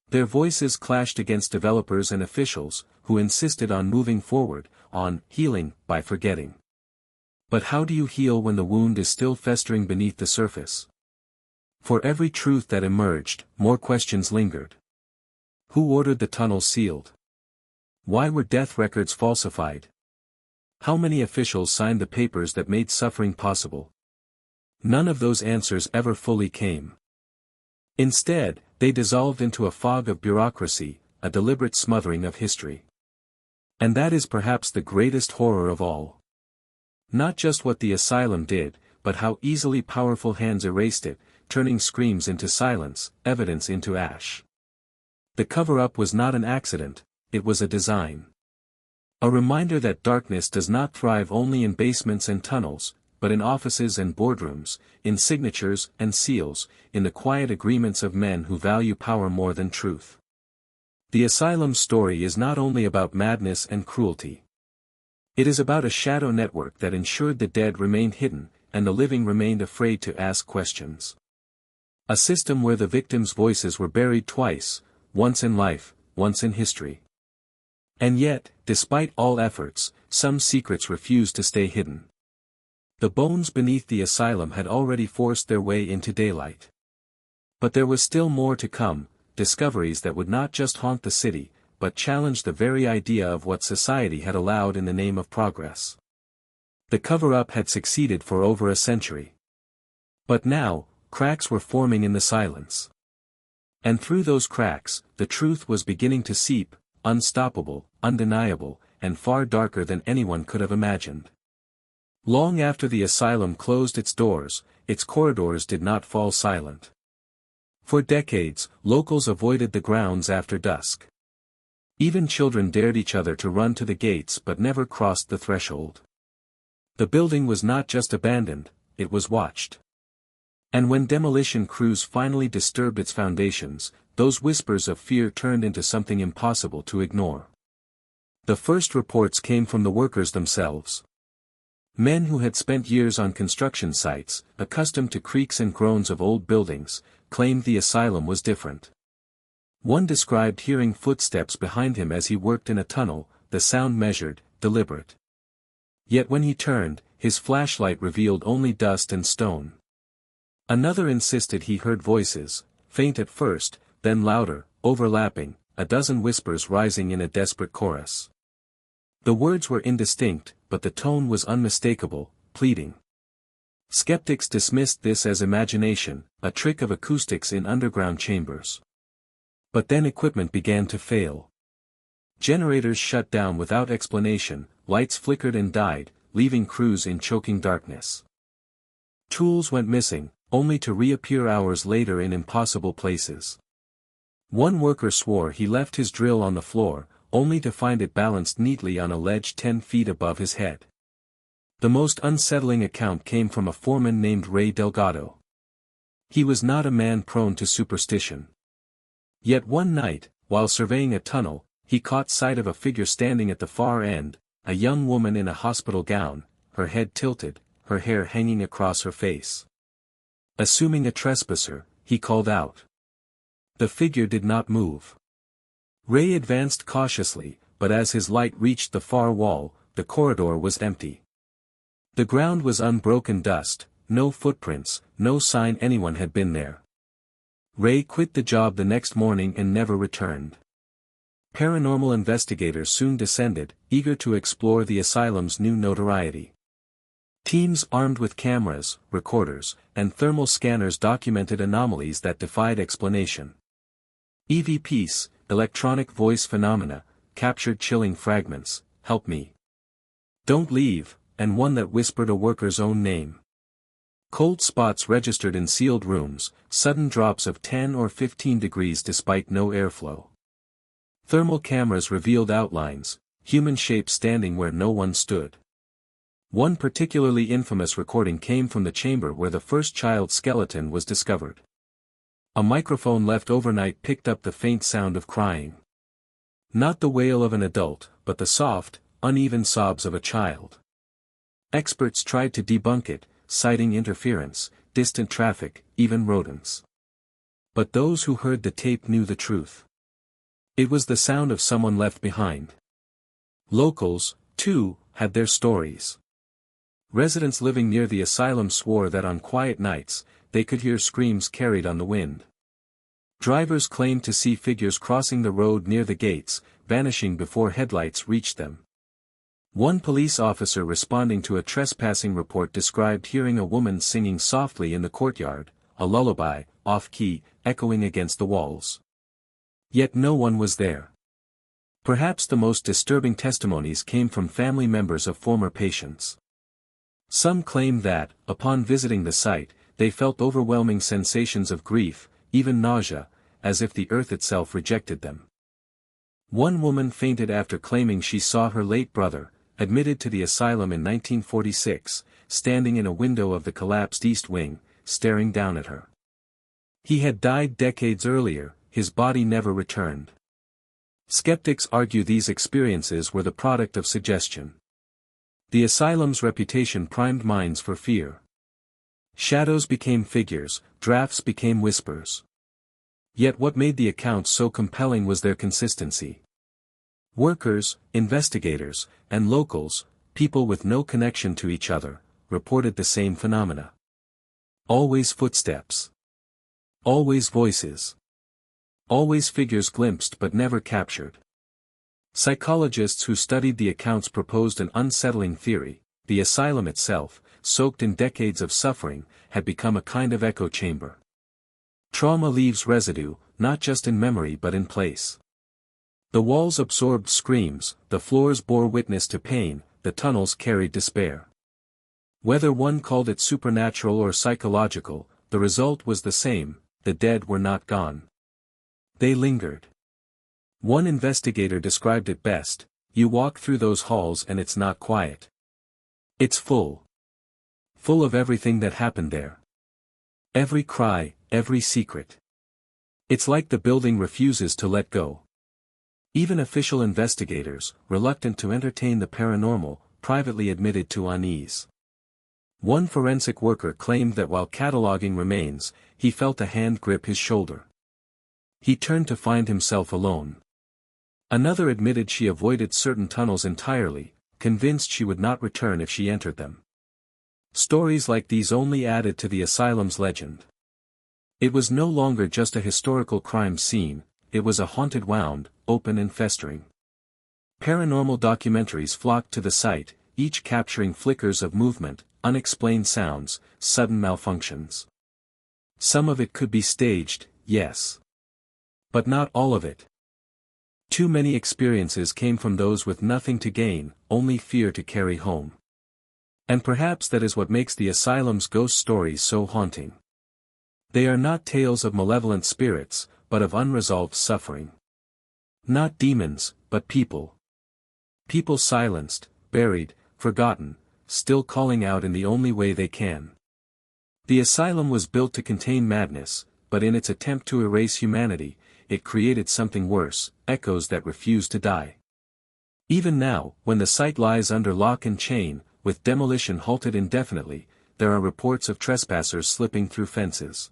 Their voices clashed against developers and officials, who insisted on moving forward, on healing by forgetting. But how do you heal when the wound is still festering beneath the surface? For every truth that emerged, more questions lingered. Who ordered the tunnels sealed? Why were death records falsified? How many officials signed the papers that made suffering possible? None of those answers ever fully came. Instead, they dissolved into a fog of bureaucracy, a deliberate smothering of history. And that is perhaps the greatest horror of all. Not just what the asylum did, but how easily powerful hands erased it, turning screams into silence, evidence into ash. The cover-up was not an accident, it was a design. A reminder that darkness does not thrive only in basements and tunnels, but in offices and boardrooms, in signatures and seals, in the quiet agreements of men who value power more than truth. The Asylum story is not only about madness and cruelty. It is about a shadow network that ensured the dead remained hidden, and the living remained afraid to ask questions. A system where the victims' voices were buried twice, once in life, once in history. And yet, despite all efforts, some secrets refused to stay hidden. The bones beneath the asylum had already forced their way into daylight. But there was still more to come, discoveries that would not just haunt the city, but challenge the very idea of what society had allowed in the name of progress. The cover-up had succeeded for over a century. But now, cracks were forming in the silence. And through those cracks, the truth was beginning to seep, unstoppable, undeniable, and far darker than anyone could have imagined. Long after the asylum closed its doors, its corridors did not fall silent. For decades, locals avoided the grounds after dusk. Even children dared each other to run to the gates but never crossed the threshold. The building was not just abandoned, it was watched. And when demolition crews finally disturbed its foundations, those whispers of fear turned into something impossible to ignore. The first reports came from the workers themselves. Men who had spent years on construction sites, accustomed to creaks and groans of old buildings, claimed the asylum was different. One described hearing footsteps behind him as he worked in a tunnel, the sound measured, deliberate. Yet when he turned, his flashlight revealed only dust and stone. Another insisted he heard voices, faint at first, then louder, overlapping, a dozen whispers rising in a desperate chorus. The words were indistinct, but the tone was unmistakable, pleading. Skeptics dismissed this as imagination, a trick of acoustics in underground chambers. But then equipment began to fail. Generators shut down without explanation, lights flickered and died, leaving crews in choking darkness. Tools went missing, only to reappear hours later in impossible places. One worker swore he left his drill on the floor, only to find it balanced neatly on a ledge 10 feet above his head. The most unsettling account came from a foreman named Ray Delgado. He was not a man prone to superstition. Yet one night, while surveying a tunnel, he caught sight of a figure standing at the far end, a young woman in a hospital gown, her head tilted, her hair hanging across her face. Assuming a trespasser, he called out. The figure did not move. Ray advanced cautiously, but as his light reached the far wall, the corridor was empty. The ground was unbroken dust, no footprints, no sign anyone had been there. Ray quit the job the next morning and never returned. Paranormal investigators soon descended, eager to explore the asylum's new notoriety. Teams armed with cameras, recorders, and thermal scanners documented anomalies that defied explanation. EVPs, electronic voice phenomena, captured chilling fragments, "Help me. Don't leave," and one that whispered a worker's own name. Cold spots registered in sealed rooms, sudden drops of 10 or 15 degrees despite no airflow. Thermal cameras revealed outlines, human shapes standing where no one stood. One particularly infamous recording came from the chamber where the first child's skeleton was discovered. A microphone left overnight picked up the faint sound of crying. Not the wail of an adult, but the soft, uneven sobs of a child. Experts tried to debunk it, citing interference, distant traffic, even rodents. But those who heard the tape knew the truth. It was the sound of someone left behind. Locals, too, had their stories. Residents living near the asylum swore that on quiet nights, they could hear screams carried on the wind. Drivers claimed to see figures crossing the road near the gates, vanishing before headlights reached them. One police officer responding to a trespassing report described hearing a woman singing softly in the courtyard, a lullaby, off-key, echoing against the walls. Yet no one was there. Perhaps the most disturbing testimonies came from family members of former patients. Some claimed that, upon visiting the site, they felt overwhelming sensations of grief, even nausea, as if the earth itself rejected them. One woman fainted after claiming she saw her late brother, admitted to the asylum in 1946, standing in a window of the collapsed East Wing, staring down at her. He had died decades earlier, his body never returned. Skeptics argue these experiences were the product of suggestion. The asylum's reputation primed minds for fear. Shadows became figures, drafts became whispers. Yet what made the accounts so compelling was their consistency. Workers, investigators, and locals, people with no connection to each other, reported the same phenomena. Always footsteps. Always voices. Always figures glimpsed but never captured. Psychologists who studied the accounts proposed an unsettling theory: the asylum itself, soaked in decades of suffering, had become a kind of echo chamber. Trauma leaves residue, not just in memory but in place. The walls absorbed screams, the floors bore witness to pain, the tunnels carried despair. Whether one called it supernatural or psychological, the result was the same: the dead were not gone. They lingered. One investigator described it best: you walk through those halls and it's not quiet. It's full. Full of everything that happened there. Every cry, every secret. It's like the building refuses to let go. Even official investigators, reluctant to entertain the paranormal, privately admitted to unease. One forensic worker claimed that while cataloging remains, he felt a hand grip his shoulder. He turned to find himself alone. Another admitted she avoided certain tunnels entirely, convinced she would not return if she entered them. Stories like these only added to the asylum's legend. It was no longer just a historical crime scene, it was a haunted wound, open and festering. Paranormal documentaries flocked to the site, each capturing flickers of movement, unexplained sounds, sudden malfunctions. Some of it could be staged, yes. But not all of it. Too many experiences came from those with nothing to gain, only fear to carry home. And perhaps that is what makes the asylum's ghost stories so haunting. They are not tales of malevolent spirits, but of unresolved suffering. Not demons, but people. People silenced, buried, forgotten, still calling out in the only way they can. The asylum was built to contain madness, but in its attempt to erase humanity, it created something worse: echoes that refuse to die. Even now, when the site lies under lock and chain, with demolition halted indefinitely, there are reports of trespassers slipping through fences.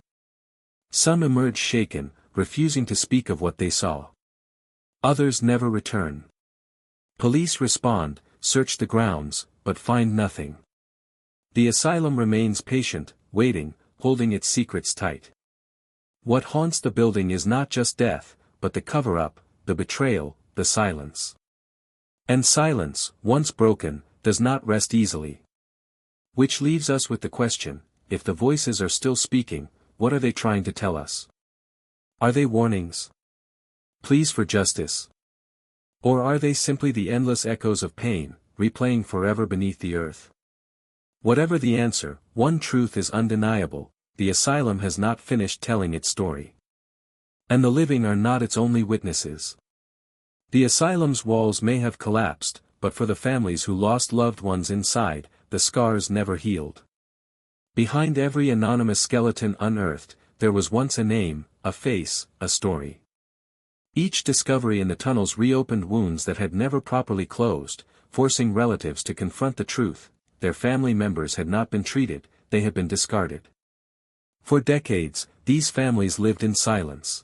Some emerge shaken, refusing to speak of what they saw. Others never return. Police respond, search the grounds, but find nothing. The asylum remains patient, waiting, holding its secrets tight. What haunts the building is not just death, but the cover-up, the betrayal, the silence. And silence, once broken, does not rest easily. Which leaves us with the question: if the voices are still speaking, what are they trying to tell us? Are they warnings? Pleas for justice? Or are they simply the endless echoes of pain, replaying forever beneath the earth? Whatever the answer, one truth is undeniable: the asylum has not finished telling its story. And the living are not its only witnesses. The asylum's walls may have collapsed, but for the families who lost loved ones inside, the scars never healed. Behind every anonymous skeleton unearthed, there was once a name, a face, a story. Each discovery in the tunnels reopened wounds that had never properly closed, forcing relatives to confront the truth: their family members had not been treated, they had been discarded. For decades, these families lived in silence.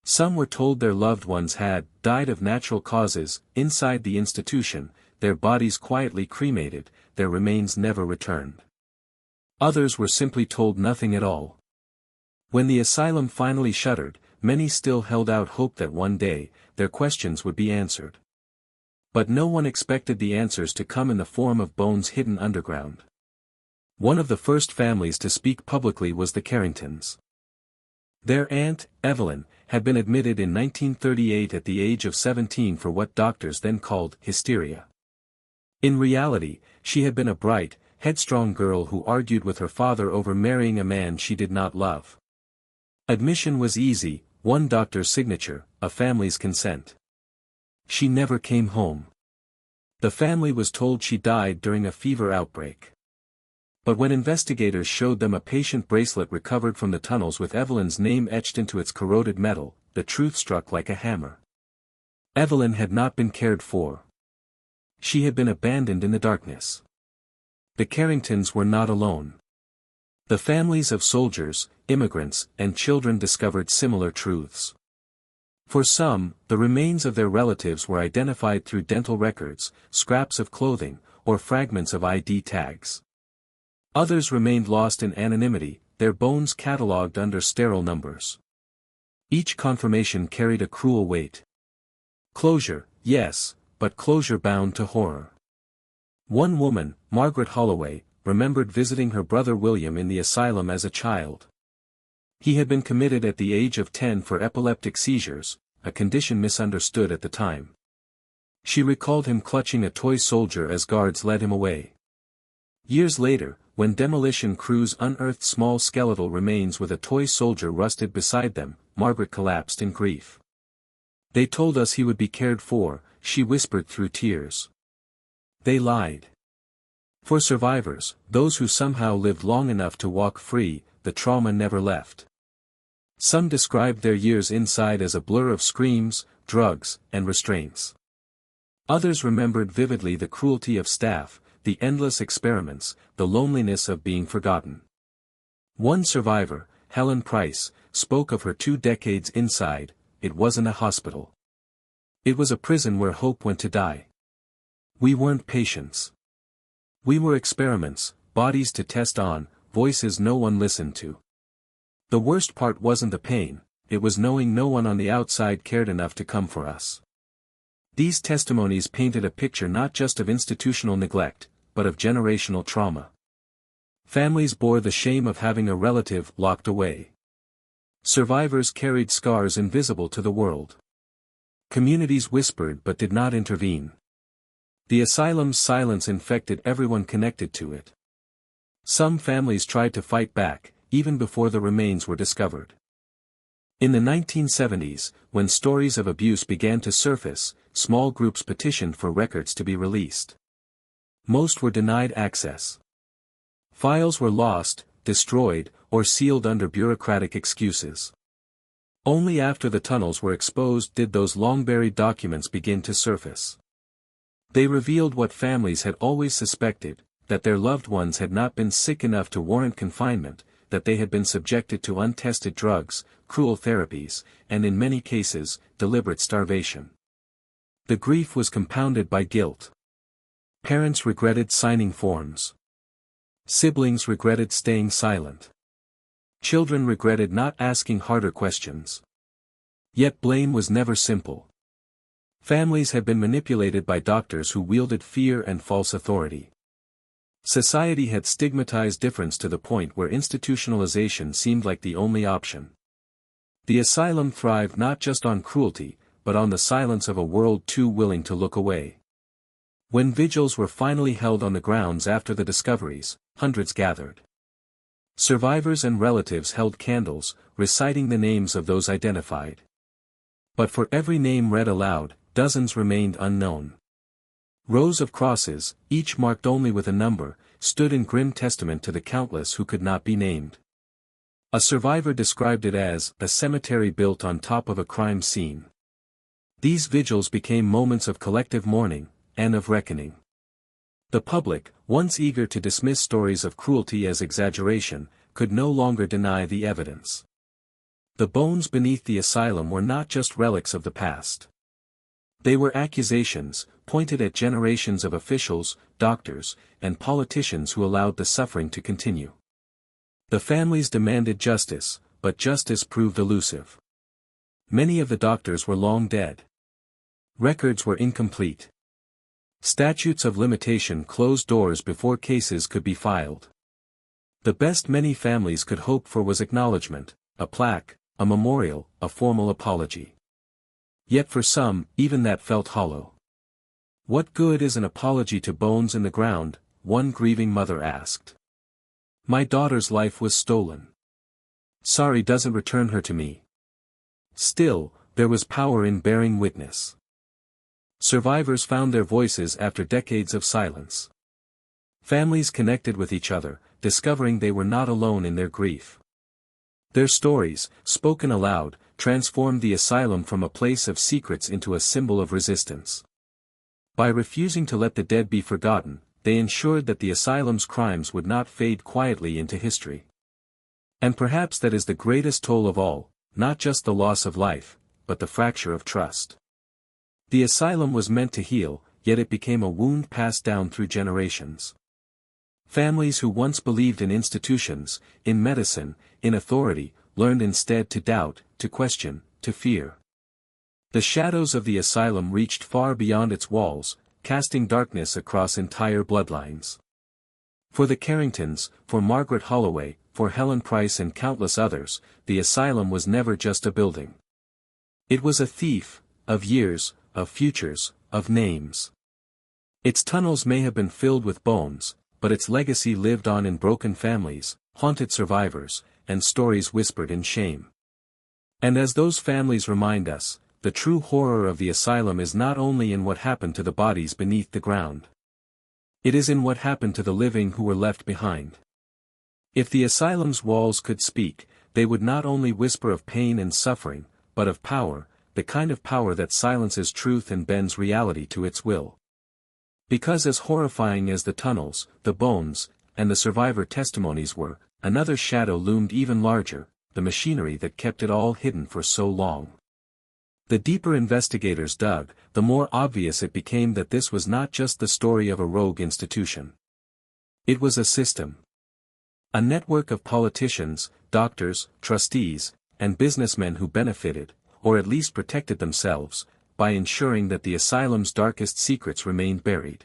Some were told their loved ones had died of natural causes inside the institution, their bodies quietly cremated, their remains never returned. Others were simply told nothing at all. When the asylum finally shuttered, many still held out hope that one day, their questions would be answered. But no one expected the answers to come in the form of bones hidden underground. One of the first families to speak publicly was the Carringtons. Their aunt, Evelyn, had been admitted in 1938 at the age of 17 for what doctors then called hysteria. In reality, she had been a bright, headstrong girl who argued with her father over marrying a man she did not love. Admission was easy, one doctor's signature, a family's consent. She never came home. The family was told she died during a fever outbreak. But when investigators showed them a patient bracelet recovered from the tunnels with Evelyn's name etched into its corroded metal, the truth struck like a hammer. Evelyn had not been cared for. She had been abandoned in the darkness. The Carringtons were not alone. The families of soldiers, immigrants, and children discovered similar truths. For some, the remains of their relatives were identified through dental records, scraps of clothing, or fragments of ID tags. Others remained lost in anonymity, their bones catalogued under sterile numbers. Each confirmation carried a cruel weight. Closure, yes, but closure bound to horror. One woman, Margaret Holloway, remembered visiting her brother William in the asylum as a child. He had been committed at the age of 10 for epileptic seizures, a condition misunderstood at the time. She recalled him clutching a toy soldier as guards led him away. Years later, when demolition crews unearthed small skeletal remains with a toy soldier rusted beside them, Margaret collapsed in grief. "They told us he would be cared for," she whispered through tears. They lied. For survivors, those who somehow lived long enough to walk free, the trauma never left. Some described their years inside as a blur of screams, drugs, and restraints. Others remembered vividly the cruelty of staff, the endless experiments, the loneliness of being forgotten. One survivor, Helen Price, spoke of her 2 decades inside. It wasn't a hospital. It was a prison where hope went to die. We weren't patients. We were experiments, bodies to test on, voices no one listened to. The worst part wasn't the pain, it was knowing no one on the outside cared enough to come for us. These testimonies painted a picture not just of institutional neglect, but of generational trauma. Families bore the shame of having a relative locked away. Survivors carried scars invisible to the world. Communities whispered but did not intervene. The asylum's silence infected everyone connected to it. Some families tried to fight back, even before the remains were discovered. In the 1970s, when stories of abuse began to surface, small groups petitioned for records to be released. Most were denied access. Files were lost, destroyed, or sealed under bureaucratic excuses. Only after the tunnels were exposed did those long-buried documents begin to surface. They revealed what families had always suspected, that their loved ones had not been sick enough to warrant confinement, that they had been subjected to untested drugs, cruel therapies, and in many cases, deliberate starvation. The grief was compounded by guilt. Parents regretted signing forms. Siblings regretted staying silent. Children regretted not asking harder questions. Yet blame was never simple. Families had been manipulated by doctors who wielded fear and false authority. Society had stigmatized difference to the point where institutionalization seemed like the only option. The asylum thrived not just on cruelty, but on the silence of a world too willing to look away. When vigils were finally held on the grounds after the discoveries, hundreds gathered. Survivors and relatives held candles, reciting the names of those identified. But for every name read aloud, dozens remained unknown. Rows of crosses, each marked only with a number, stood in grim testament to the countless who could not be named. A survivor described it as a cemetery built on top of a crime scene. These vigils became moments of collective mourning, and of reckoning. The public, once eager to dismiss stories of cruelty as exaggeration, could no longer deny the evidence. The bones beneath the asylum were not just relics of the past. They were accusations, pointed at generations of officials, doctors, and politicians who allowed the suffering to continue. The families demanded justice, but justice proved elusive. Many of the doctors were long dead. Records were incomplete. Statutes of limitation closed doors before cases could be filed. The best many families could hope for was acknowledgement, a plaque, a memorial, a formal apology. Yet for some, even that felt hollow. What good is an apology to bones in the ground, one grieving mother asked. My daughter's life was stolen. Sorry doesn't return her to me. Still, there was power in bearing witness. Survivors found their voices after decades of silence. Families connected with each other, discovering they were not alone in their grief. Their stories, spoken aloud, transformed the asylum from a place of secrets into a symbol of resistance. By refusing to let the dead be forgotten, they ensured that the asylum's crimes would not fade quietly into history. And perhaps that is the greatest toll of all, not just the loss of life, but the fracture of trust. The asylum was meant to heal, yet it became a wound passed down through generations. Families who once believed in institutions, in medicine, in authority, learned instead to doubt, to question, to fear. The shadows of the asylum reached far beyond its walls, casting darkness across entire bloodlines. For the Carringtons, for Margaret Holloway, for Helen Price and countless others, the asylum was never just a building. It was a thief, of years, of futures, of names. Its tunnels may have been filled with bones, but its legacy lived on in broken families, haunted survivors, and stories whispered in shame. And as those families remind us, the true horror of the asylum is not only in what happened to the bodies beneath the ground. It is in what happened to the living who were left behind. If the asylum's walls could speak, they would not only whisper of pain and suffering, but of power, the kind of power that silences truth and bends reality to its will. Because as horrifying as the tunnels, the bones, and the survivor testimonies were, another shadow loomed even larger, the machinery that kept it all hidden for so long. The deeper investigators dug, the more obvious it became that this was not just the story of a rogue institution. It was a system. A network of politicians, doctors, trustees, and businessmen who benefited, or at least protected themselves, by ensuring that the asylum's darkest secrets remained buried.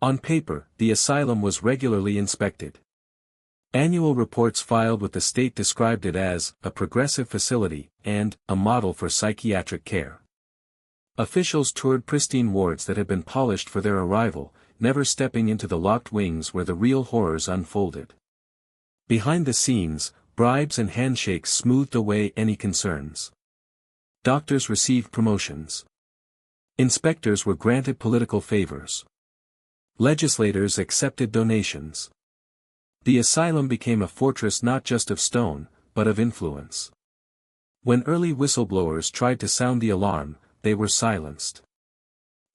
On paper, the asylum was regularly inspected. Annual reports filed with the state described it as a progressive facility and a model for psychiatric care. Officials toured pristine wards that had been polished for their arrival, never stepping into the locked wings where the real horrors unfolded. Behind the scenes, bribes and handshakes smoothed away any concerns. Doctors received promotions. Inspectors were granted political favors. Legislators accepted donations. The asylum became a fortress not just of stone, but of influence. When early whistleblowers tried to sound the alarm, they were silenced.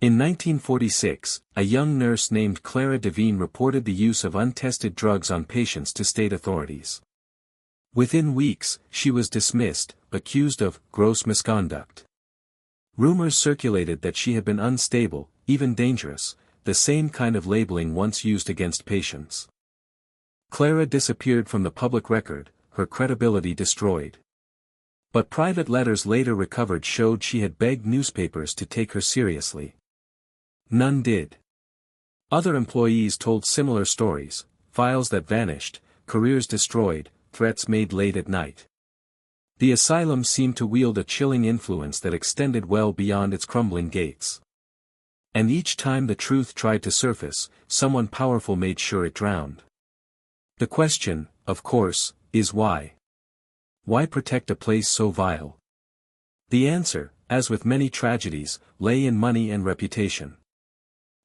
In 1946, a young nurse named Clara Devine reported the use of untested drugs on patients to state authorities. Within weeks, she was dismissed, accused of gross misconduct. Rumors circulated that she had been unstable, even dangerous, the same kind of labeling once used against patients. Clara disappeared from the public record, her credibility destroyed. But private letters later recovered showed she had begged newspapers to take her seriously. None did. Other employees told similar stories, files that vanished, careers destroyed, threats made late at night. The asylum seemed to wield a chilling influence that extended well beyond its crumbling gates. And each time the truth tried to surface, someone powerful made sure it drowned. The question, of course, is why? Why protect a place so vile? The answer, as with many tragedies, lay in money and reputation.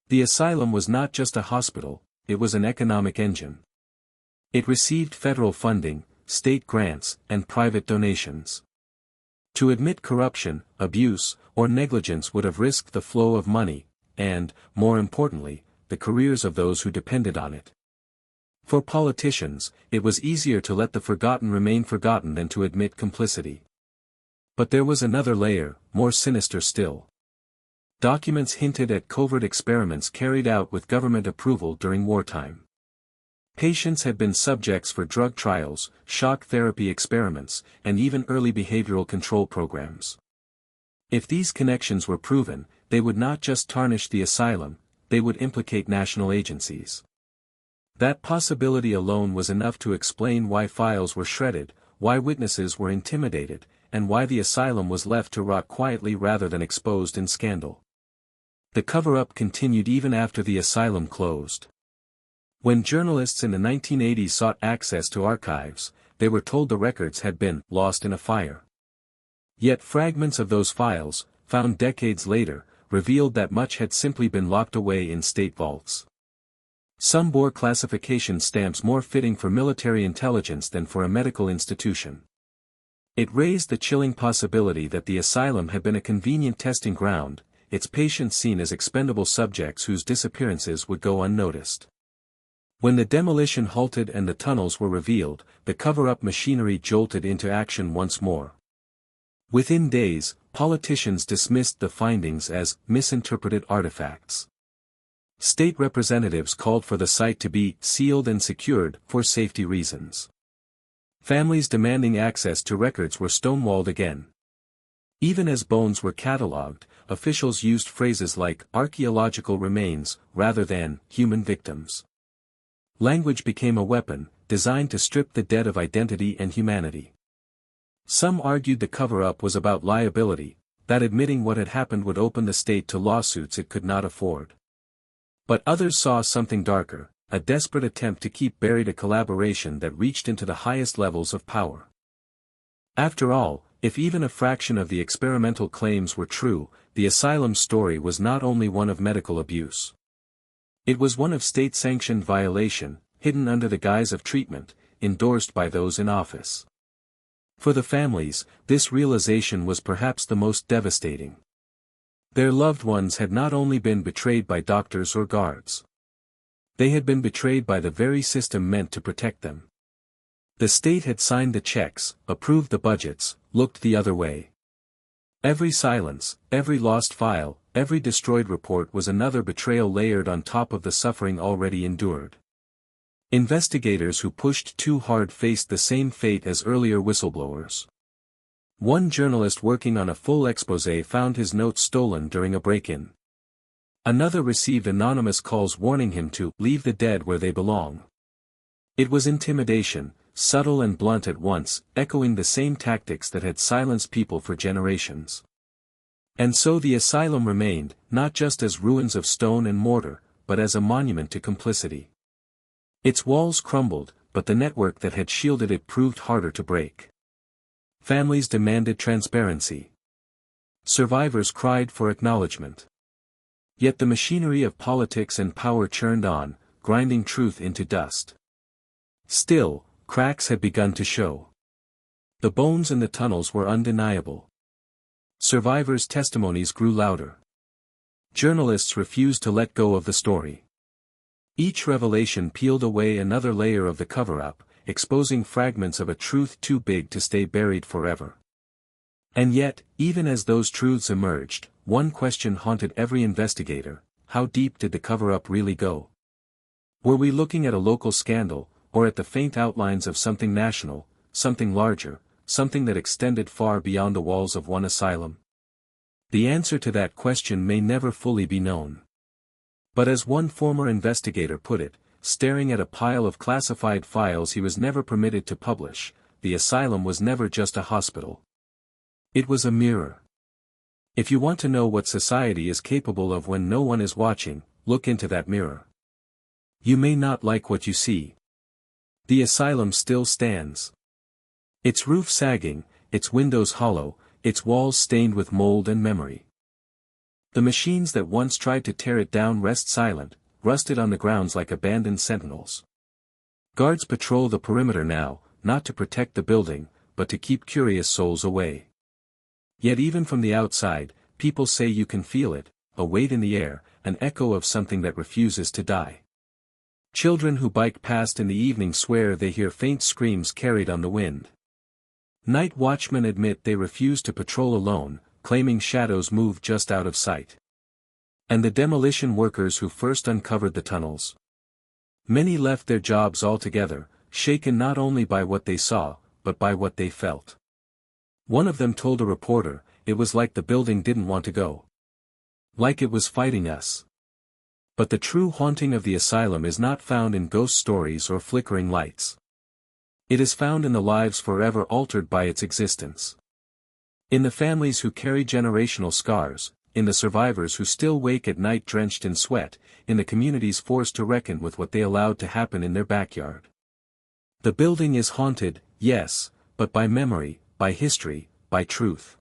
The asylum was not just a hospital, it was an economic engine. It received federal funding, state grants, and private donations. To admit corruption, abuse, or negligence would have risked the flow of money, and, more importantly, the careers of those who depended on it. For politicians, it was easier to let the forgotten remain forgotten than to admit complicity. But there was another layer, more sinister still. Documents hinted at covert experiments carried out with government approval during wartime. Patients had been subjects for drug trials, shock therapy experiments, and even early behavioral control programs. If these connections were proven, they would not just tarnish the asylum, they would implicate national agencies. That possibility alone was enough to explain why files were shredded, why witnesses were intimidated, and why the asylum was left to rot quietly rather than exposed in scandal. The cover-up continued even after the asylum closed. When journalists in the 1980s sought access to archives, they were told the records had been lost in a fire. Yet fragments of those files, found decades later, revealed that much had simply been locked away in state vaults. Some bore classification stamps more fitting for military intelligence than for a medical institution. It raised the chilling possibility that the asylum had been a convenient testing ground, its patients seen as expendable subjects whose disappearances would go unnoticed. When the demolition halted and the tunnels were revealed, the cover-up machinery jolted into action once more. Within days, politicians dismissed the findings as misinterpreted artifacts. State representatives called for the site to be sealed and secured for safety reasons. Families demanding access to records were stonewalled again. Even as bones were catalogued, officials used phrases like archaeological remains rather than human victims. Language became a weapon, designed to strip the dead of identity and humanity. Some argued the cover-up was about liability, that admitting what had happened would open the state to lawsuits it could not afford. But others saw something darker, a desperate attempt to keep buried a collaboration that reached into the highest levels of power. After all, if even a fraction of the experimental claims were true, the asylum story was not only one of medical abuse. It was one of state-sanctioned violation, hidden under the guise of treatment, endorsed by those in office. For the families, this realization was perhaps the most devastating. Their loved ones had not only been betrayed by doctors or guards. They had been betrayed by the very system meant to protect them. The state had signed the checks, approved the budgets, looked the other way. Every silence, every lost file, every destroyed report was another betrayal layered on top of the suffering already endured. Investigators who pushed too hard faced the same fate as earlier whistleblowers. One journalist working on a full exposé found his notes stolen during a break-in. Another received anonymous calls warning him to leave the dead where they belong. It was intimidation, subtle and blunt at once, echoing the same tactics that had silenced people for generations. And so the asylum remained, not just as ruins of stone and mortar, but as a monument to complicity. Its walls crumbled, but the network that had shielded it proved harder to break. Families demanded transparency. Survivors cried for acknowledgement. Yet the machinery of politics and power churned on, grinding truth into dust. Still, cracks had begun to show. The bones in the tunnels were undeniable. Survivors' testimonies grew louder. Journalists refused to let go of the story. Each revelation peeled away another layer of the cover-up, exposing fragments of a truth too big to stay buried forever. And yet, even as those truths emerged, one question haunted every investigator: how deep did the cover-up really go? Were we looking at a local scandal, or at the faint outlines of something national, something larger, something that extended far beyond the walls of one asylum? The answer to that question may never fully be known. But as one former investigator put it, staring at a pile of classified files he was never permitted to publish, the asylum was never just a hospital. It was a mirror. If you want to know what society is capable of when no one is watching, look into that mirror. You may not like what you see. The asylum still stands. Its roof sagging, its windows hollow, its walls stained with mold and memory. The machines that once tried to tear it down rest silent, rusted on the grounds like abandoned sentinels. Guards patrol the perimeter now, not to protect the building, but to keep curious souls away. Yet even from the outside, people say you can feel it, a weight in the air, an echo of something that refuses to die. Children who bike past in the evening swear they hear faint screams carried on the wind. Night watchmen admit they refuse to patrol alone, claiming shadows move just out of sight. And the demolition workers who first uncovered the tunnels. Many left their jobs altogether, shaken not only by what they saw, but by what they felt. One of them told a reporter, "It was like the building didn't want to go. Like it was fighting us." But the true haunting of the asylum is not found in ghost stories or flickering lights. It is found in the lives forever altered by its existence. In the families who carry generational scars, in the survivors who still wake at night drenched in sweat, in the communities forced to reckon with what they allowed to happen in their backyard. The building is haunted, yes, but by memory, by history, by truth.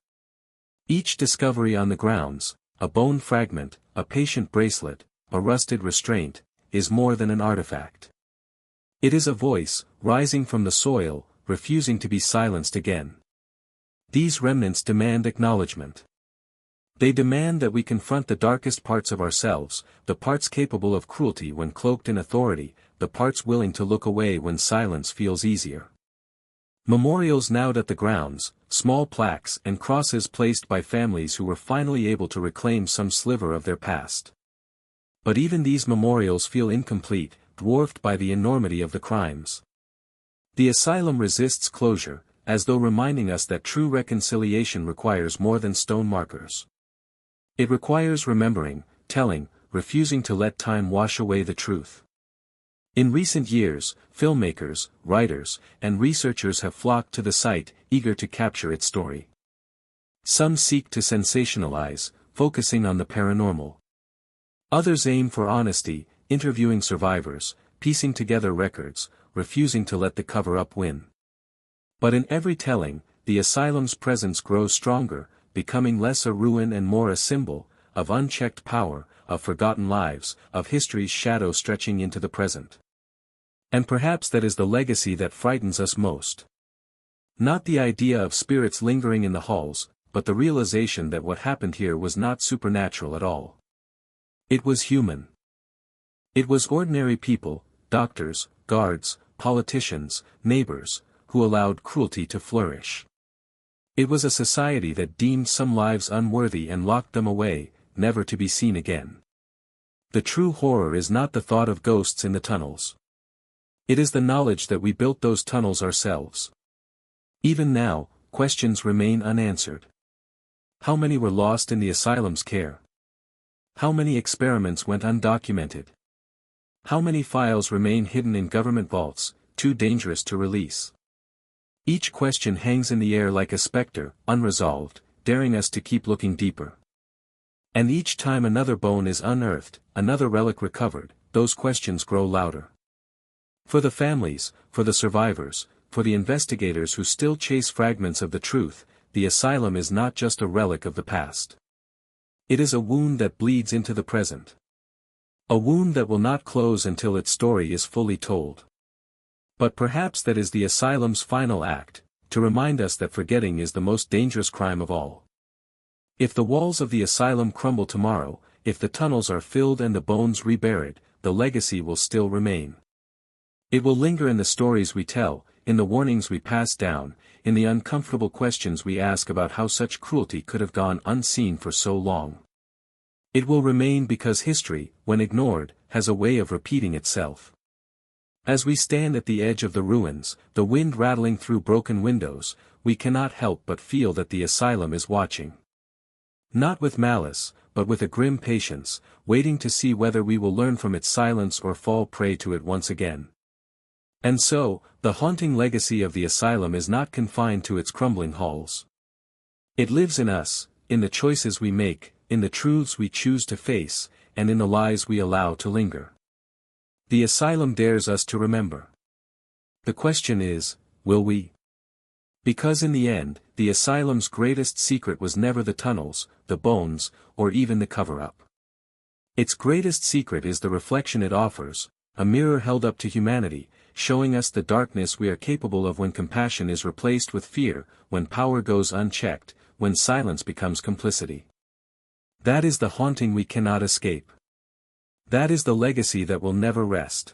Each discovery on the grounds, a bone fragment, a patient bracelet, a rusted restraint, is more than an artifact. It is a voice, rising from the soil, refusing to be silenced again. These remnants demand acknowledgement. They demand that we confront the darkest parts of ourselves, the parts capable of cruelty when cloaked in authority, the parts willing to look away when silence feels easier. Memorials now dot the grounds, small plaques and crosses placed by families who were finally able to reclaim some sliver of their past. But even these memorials feel incomplete, dwarfed by the enormity of the crimes. The asylum resists closure, as though reminding us that true reconciliation requires more than stone markers. It requires remembering, telling, refusing to let time wash away the truth. In recent years, filmmakers, writers, and researchers have flocked to the site, eager to capture its story. Some seek to sensationalize, focusing on the paranormal. Others aim for honesty, interviewing survivors, piecing together records, refusing to let the cover-up win. But in every telling, the asylum's presence grows stronger, becoming less a ruin and more a symbol, of unchecked power, of forgotten lives, of history's shadow stretching into the present. And perhaps that is the legacy that frightens us most. Not the idea of spirits lingering in the halls, but the realization that what happened here was not supernatural at all. It was human. It was ordinary people, doctors, guards, politicians, neighbors, who allowed cruelty to flourish. It was a society that deemed some lives unworthy and locked them away, never to be seen again. The true horror is not the thought of ghosts in the tunnels. It is the knowledge that we built those tunnels ourselves. Even now, questions remain unanswered. How many were lost in the asylum's care? How many experiments went undocumented? How many files remain hidden in government vaults, too dangerous to release? Each question hangs in the air like a specter, unresolved, daring us to keep looking deeper. And each time another bone is unearthed, another relic recovered, those questions grow louder. For the families, for the survivors, for the investigators who still chase fragments of the truth, the asylum is not just a relic of the past. It is a wound that bleeds into the present. A wound that will not close until its story is fully told. But perhaps that is the asylum's final act, to remind us that forgetting is the most dangerous crime of all. If the walls of the asylum crumble tomorrow, if the tunnels are filled and the bones reburied, the legacy will still remain. It will linger in the stories we tell, in the warnings we pass down, in the uncomfortable questions we ask about how such cruelty could have gone unseen for so long. It will remain because history, when ignored, has a way of repeating itself. As we stand at the edge of the ruins, the wind rattling through broken windows, we cannot help but feel that the asylum is watching. Not with malice, but with a grim patience, waiting to see whether we will learn from its silence or fall prey to it once again. And so, the haunting legacy of the asylum is not confined to its crumbling halls. It lives in us, in the choices we make, in the truths we choose to face, and in the lies we allow to linger. The asylum dares us to remember. The question is, will we? Because in the end, the asylum's greatest secret was never the tunnels, the bones, or even the cover-up. Its greatest secret is the reflection it offers, a mirror held up to humanity, showing us the darkness we are capable of when compassion is replaced with fear, when power goes unchecked, when silence becomes complicity. That is the haunting we cannot escape. That is the legacy that will never rest.